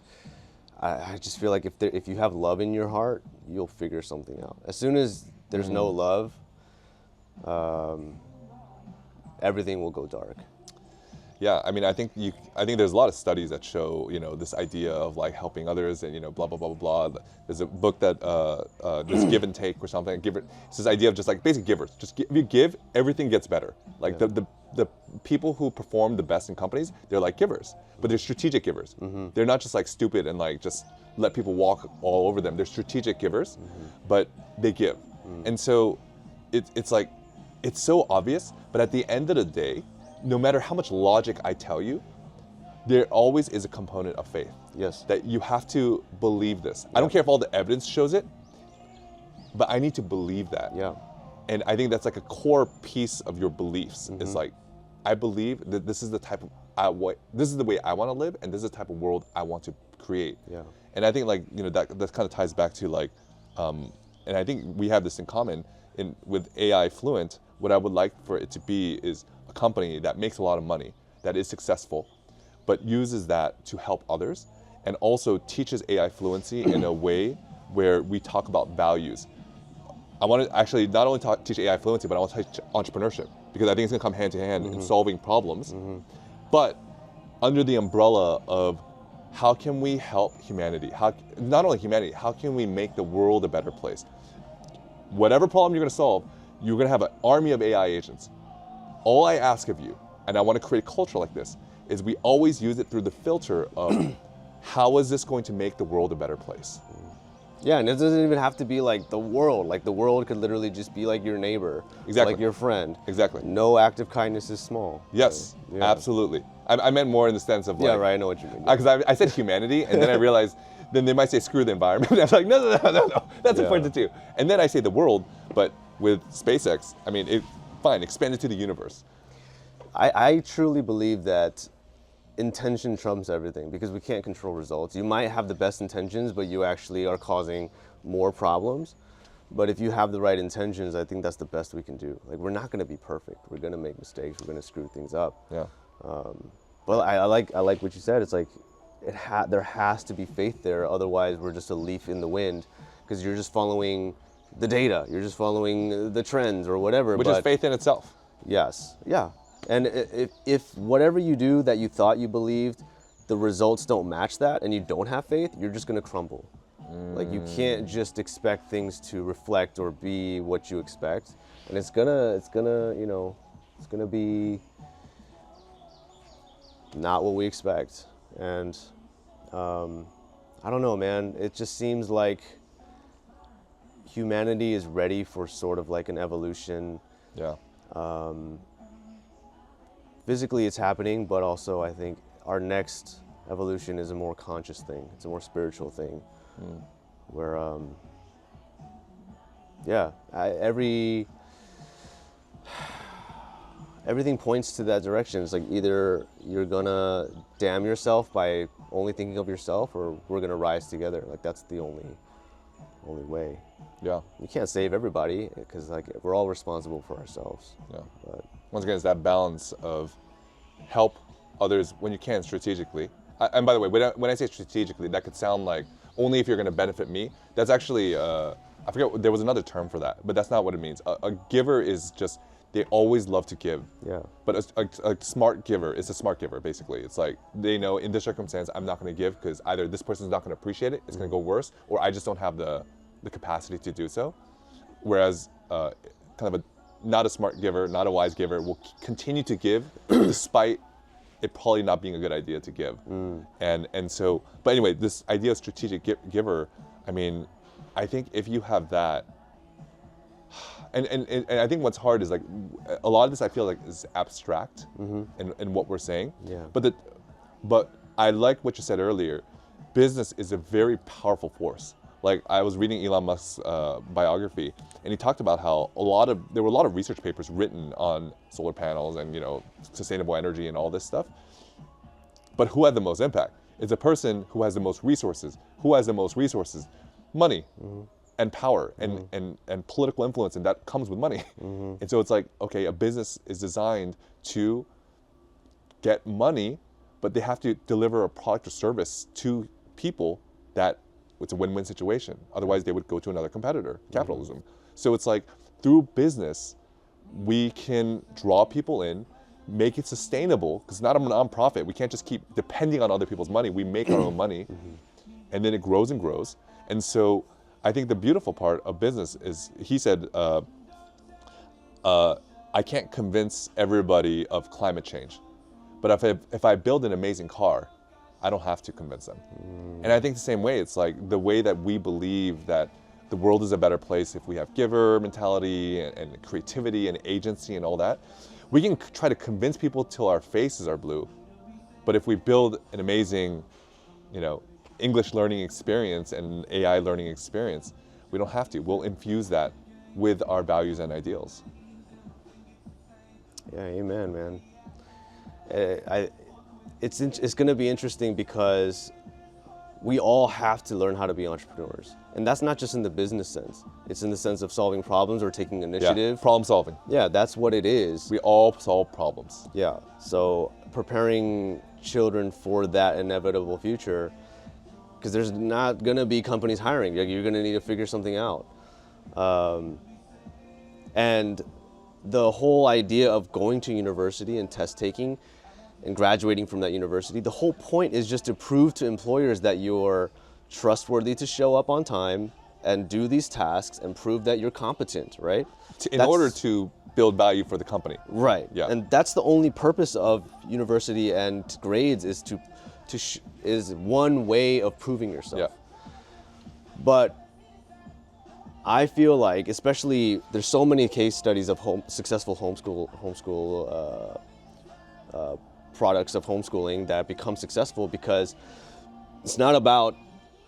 I just feel like if you have love in your heart, you'll figure something out. As soon as there's no love, everything will go dark. Yeah, I mean, I think there's a lot of studies that show, this idea of like helping others and, blah, blah, blah, blah, blah. There's a book that, there's Give and Take or something. It's this idea of just like basic givers. If you give, everything gets better. Like the people who perform the best in companies, they're like givers, but they're strategic givers. They're not just like stupid and like just let people walk all over them. They're strategic givers, but they give. And so it's like, it's so obvious, but at the end of the day, no matter how much logic I tell you, there always is a component of faith. Yes. That you have to believe this. I don't care if all the evidence shows it, but I need to believe that. Yeah. And I think that's like a core piece of your beliefs. It's like, I believe that this is the this is the way I want to live, and this is the type of world I want to create. Yeah. And I think like, that kind of ties back to like, and I think we have this in common with AI Fluent. What I would like for it to be is a company that makes a lot of money, that is successful, but uses that to help others, and also teaches AI fluency in a way where we talk about values. I want to actually not only teach AI fluency, but I want to teach entrepreneurship, because I think it's going to come hand to hand in solving problems, but under the umbrella of how can we help humanity? Not only humanity, how can we make the world a better place? Whatever problem you're going to solve, you're going to have an army of AI agents. All I ask of you, and I want to create a culture like this, is we always use it through the filter of how is this going to make the world a better place? Yeah, and it doesn't even have to be like the world. Like the world could literally just be like your neighbor, Exactly. like your friend. Exactly. No act of kindness is small. Yes, Yeah. absolutely. I meant more in the sense of like, Yeah, right. I know what you mean. Because I said humanity, and then I realized, then they might say screw the environment. I'm like, no, that's Yeah. important too. And then I say the world, but with SpaceX, I mean, fine, expand it to the universe. I truly believe that intention trumps everything because we can't control results. You might have the best intentions, but you actually are causing more problems. But if you have the right intentions, I think that's the best we can do. Like, we're not going to be perfect. We're going to make mistakes. We're going to screw things up. Yeah. But I like what you said. It's like there has to be faith there. Otherwise, we're just a leaf in the wind because you're just following the data. You're just following the trends or whatever. Which is faith in itself. Yes. Yeah. And if whatever you do that you thought you believed, the results don't match that and you don't have faith, you're just going to crumble. Like, you can't just expect things to reflect or be what you expect. And it's gonna be not what we expect. And I don't know, man. It just seems like humanity is ready for sort of like an evolution. Yeah. Physically it's happening, but also I think our next evolution is a more conscious thing. It's a more spiritual thing. Where everything points to that direction. It's like either you're gonna damn yourself by only thinking of yourself, or we're gonna rise together. Like, that's the only way. Yeah. You can't save everybody because like we're all responsible for ourselves. Yeah. But Once again, it's that balance of help others when you can strategically. And by the way, when I say strategically, that could sound like only if you're going to benefit me. That's actually, I forget, there was another term for that, but that's not what it means. A giver is just, they always love to give. yeah, But a smart giver is a smart giver, basically. It's like, they know in this circumstance, I'm not going to give because either this person's not going to appreciate it, it's going to go worse, or I just don't have the capacity to do so. Whereas kind of not a smart giver, not a wise giver, will continue to give despite it probably not being a good idea to give. And so, but anyway, this idea of strategic giver, I mean, I think if you have that, and I think what's hard is like, a lot of this I feel like is abstract in what we're saying. Yeah. But I like what you said earlier, business is a very powerful force. Like, I was reading Elon Musk's biography, and he talked about how there were a lot of research papers written on solar panels and, you know, sustainable energy and all this stuff. But who had the most impact? It's a person who has the most resources. Who has the most resources? Money and power and political influence, and that comes with money. And so it's like, okay, a business is designed to get money, but they have to deliver a product or service to people that it's a win-win situation. Otherwise, they would go to another competitor, capitalism. So it's like, through business, we can draw people in, make it sustainable, because it's not a nonprofit. We can't just keep depending on other people's money. We make our own money, and then it grows and grows. And so I think the beautiful part of business is, he said, I can't convince everybody of climate change, but if I build an amazing car, I don't have to convince them. And I think the same way, it's like the way that we believe that the world is a better place if we have giver mentality and creativity and agency and all that. We can try to convince people till our faces are blue. But if we build an amazing, you know, English learning experience and AI learning experience, we don't have to. We'll infuse that with our values and ideals. Yeah, amen, man. It's going to be interesting because we all have to learn how to be entrepreneurs. And that's not just in the business sense. It's in the sense of solving problems or taking initiative. Yeah, problem solving. Yeah, that's what it is. We all solve problems. Yeah, so preparing children for that inevitable future, because there's not going to be companies hiring. You're going to need to figure something out. And the whole idea of going to university and test taking and graduating from that university, the whole point is just to prove to employers that you're trustworthy to show up on time and do these tasks and prove that you're competent, right? In order to build value for the company. Right. Yeah. And that's the only purpose of university and grades is is one way of proving yourself. Yeah. But I feel like, especially, there's so many case studies of successful homeschool products of homeschooling that become successful because it's not about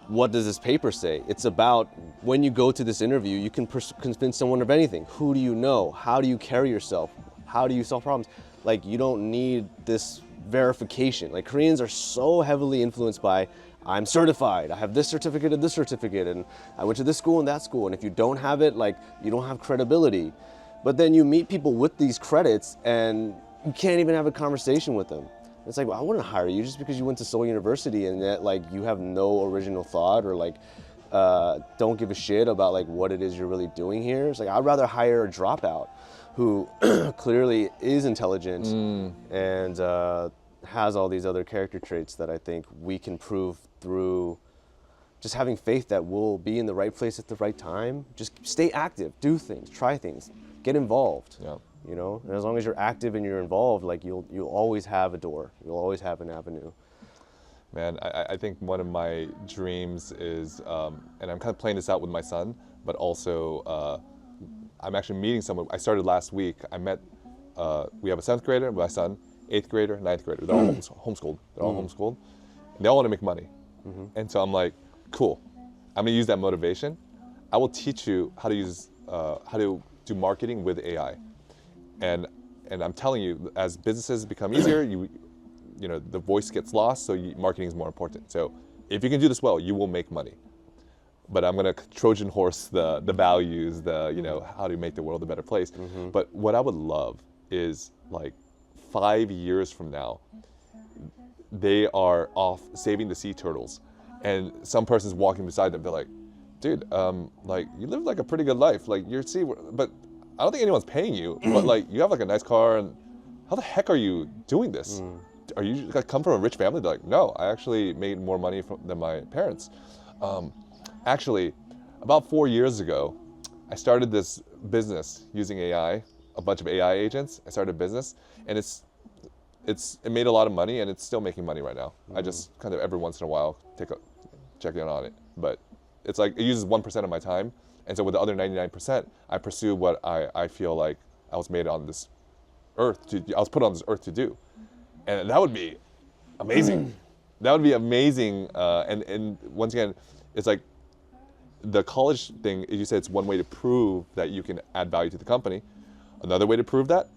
what does this paper say. It's about when you go to this interview, you can convince someone of anything. Who do you know? How do you carry yourself? How do you solve problems? Like, you don't need this verification. Like, Koreans are so heavily influenced by, I'm certified, I have this certificate and this certificate, and I went to this school and that school, and if you don't have it, like, you don't have credibility. But then you meet people with these credits and you can't even have a conversation with them. It's like, well, I wouldn't hire you just because you went to Seoul University and that, like, you have no original thought or like don't give a shit about like what it is you're really doing here. It's like, I'd rather hire a dropout who clearly is intelligent and has all these other character traits that I think we can prove through just having faith that we'll be in the right place at the right time. Just stay active, do things, try things, get involved. Yeah. You know, and as long as you're active and you're involved, like you'll always have a door. You'll always have an avenue. Man, I think one of my dreams is, and I'm kind of playing this out with my son, but also I'm actually meeting someone. I started last week. I met, we have a 7th grader, my son, 8th grader, 9th grader. They're all homeschooled. They're all homeschooled. And they all want to make money. And so I'm like, cool. I'm going to use that motivation. I will teach you how to use, how to do marketing with AI. And I'm telling you, as businesses become easier, you know, the voice gets lost, so marketing is more important. So if you can do this well, you will make money. But I'm gonna Trojan horse the values, you know, how to make the world a better place. But what I would love is, like, 5 years from now, they are off saving the sea turtles, and some person's walking beside them. They're like, dude, like, you live like a pretty good life. Like, you're but I don't think anyone's paying you, but like, you have like a nice car, and how the heck are you doing this? Are you like, come from a rich family? They're like, no, I actually made more money than my parents. Actually, about 4 years ago, I started this business using AI, a bunch of AI agents. I started a business, and it made a lot of money, and it's still making money right now. I just kind of every once in a while check in on it, but it's like it uses 1% of my time. And so with the other 99%, I pursue what I feel like I was made on this earth I was put on this earth to do. And that would be amazing. That would be amazing. And once again, it's like the college thing, as you said, it's one way to prove that you can add value to the company. Another way to prove that,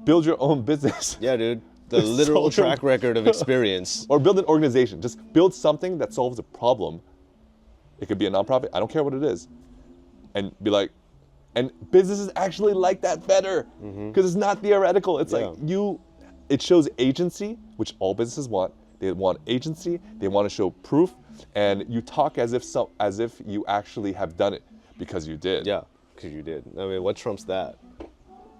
build your own business. Yeah, dude. The literal track record of experience. Or build an organization. Just build something that solves a problem. It could be a nonprofit. I don't care what it is. And be like, and businesses actually like that better because it's not theoretical. It's like it shows agency, which all businesses want. They want agency. They want to show proof, and you talk as if you actually have done it because you did. Yeah, because you did. I mean, what trumps that?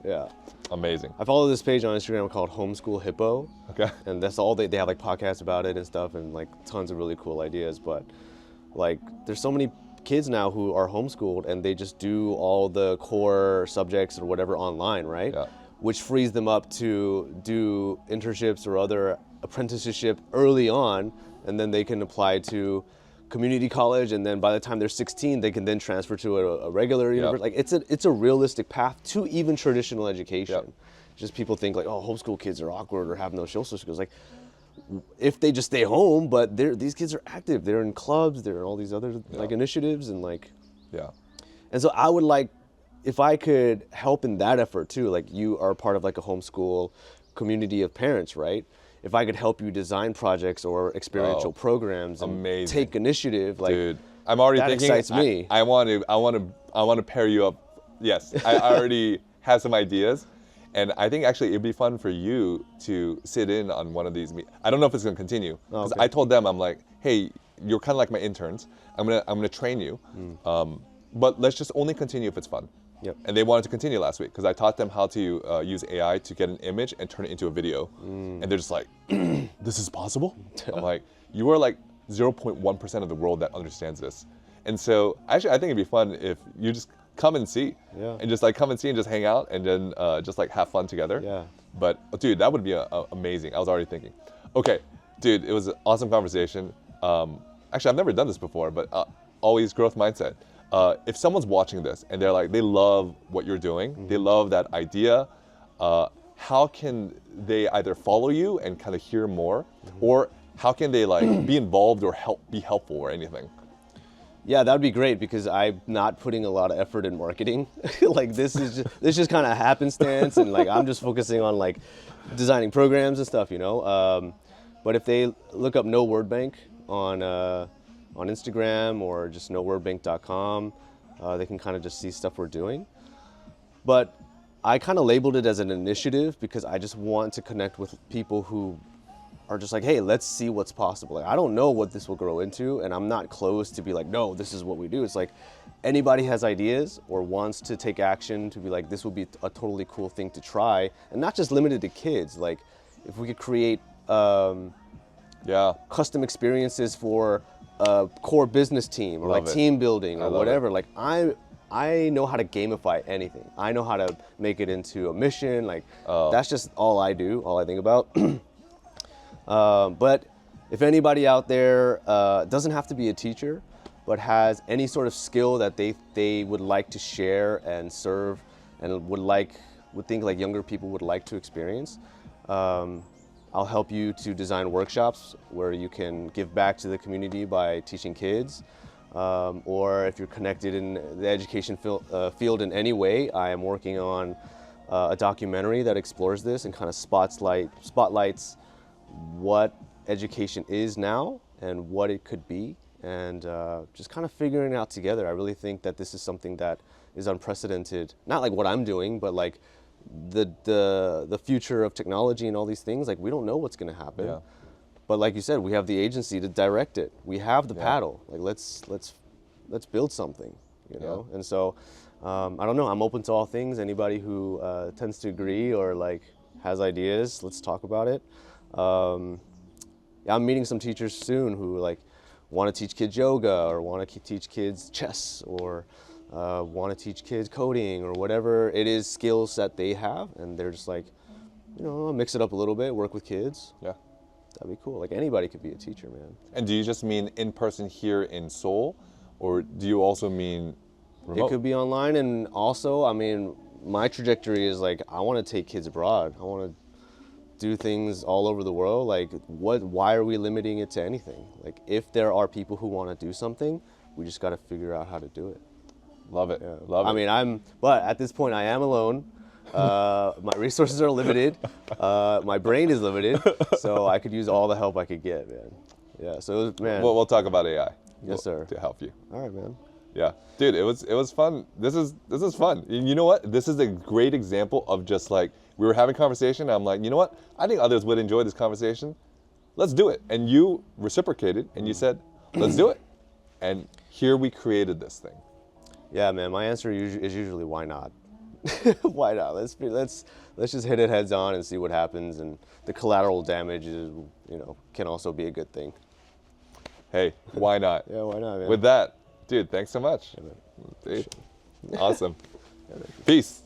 Yeah. Amazing. I follow this page on Instagram called Homeschool Hippo. Okay. And that's all they have, like, podcasts about it and stuff, and like tons of really cool ideas. But like, there's so many kids now who are homeschooled and they just do all the core subjects or whatever online, right? Yeah. Which frees them up to do internships or other apprenticeship early on, and then they can apply to community college, and then by the time they're 16, they can then transfer to a regular university. Like, it's a realistic path to even traditional education. Just people think like, oh, homeschool kids are awkward or have no social skills. Like, if they just stay home, but these kids are active. They're in clubs. They're in all these other like initiatives and like. Yeah. And so I would like, if I could help in that effort too. Like, you are part of like a homeschool community of parents, right? If I could help you design projects or experiential programs and take initiative, like, dude, I'm already that thinking. Excites me. I want to pair you up. Yes, I already have some ideas. And I think actually it'd be fun for you to sit in on one of these meetings. I don't know if it's going to continue because I told them, I'm like, hey, you're kind of like my interns. I'm gonna train you, but let's just only continue if it's fun. Yep. And they wanted to continue last week because I taught them how to use AI to get an image and turn it into a video. And they're just like, this is possible? I'm like, you are like 0.1% of the world that understands this. And so actually, I think it'd be fun if you just come and see, and just like come and see and just hang out and then just like have fun together. Yeah. But dude, that would be amazing. I was already thinking. Okay, dude, it was an awesome conversation. Actually, I've never done this before, but always growth mindset. if someone's watching this and they're like, they love what you're doing, they love that idea, how can they either follow you and kind of hear more, or how can they like be involved or be helpful or anything? Yeah, that'd be great because I'm not putting a lot of effort in marketing. Like this just kind of happenstance, and like I'm just focusing on like designing programs and stuff, you know. But if they look up NoWordBank on Instagram or just NoWordBank.com, they can kind of just see stuff we're doing. But I kind of labeled it as an initiative because I just want to connect with people who are just like, hey, let's see what's possible. Like, I don't know what this will grow into, and I'm not close to be like, no, this is what we do. It's like anybody has ideas or wants to take action to be like, this would be a totally cool thing to try, and not just limited to kids. Like if we could create custom experiences for a core business team or like team building or whatever. Like I know how to gamify anything. I know how to make it into a mission. Like that's just all I do, all I think about. But if anybody out there doesn't have to be a teacher, but has any sort of skill that they would like to share and serve and would think like younger people would like to experience, I'll help you to design workshops where you can give back to the community by teaching kids. Or if you're connected in the education field in any way, I am working on a documentary that explores this and kind of spotlights what education is now and what it could be, and just kind of figuring it out together. I really think that this is something that is unprecedented, not like what I'm doing, but like the future of technology and all these things. Like we don't know what's going to happen. Yeah. But like you said, we have the agency to direct it. We have the paddle. Like let's build something, you know. And so I don't know. I'm open to all things. Anybody who tends to agree or like has ideas, let's talk about it. I'm meeting some teachers soon who like want to teach kids yoga or want to teach kids chess or want to teach kids coding or whatever it is skills that they have, and they're just like, you know, I'll mix it up a little bit, work with kids. Yeah. That'd be cool. Like anybody could be a teacher, man. And do you just mean in person here in Seoul, or do you also mean remote? It could be online, and also, I mean, my trajectory is like I want to take kids abroad. I want to do things all over the world. Like, why are we limiting it to anything? Like, if there are people who want to do something, we just got to figure out how to do it. Love it. Yeah. Love it. I mean, but at this point, I am alone. My resources are limited. My brain is limited, so I could use all the help I could get, man. Yeah. So, man. We'll talk about AI. Yes, sir. To help you. All right, man. Yeah, dude, it was fun. This is fun. And you know what? This is a great example of just like we were having a conversation. And I'm like, you know what? I think others would enjoy this conversation. Let's do it. And you reciprocated, and you said, let's do it. And here we created this thing. Yeah, man. My answer is usually why not. Why not? Let's just hit it heads on and see what happens. And the collateral damage is, you know, can also be a good thing. Hey, why not? Yeah, why not, man? With that, dude, thanks so much. Yeah, Dude, awesome. Peace.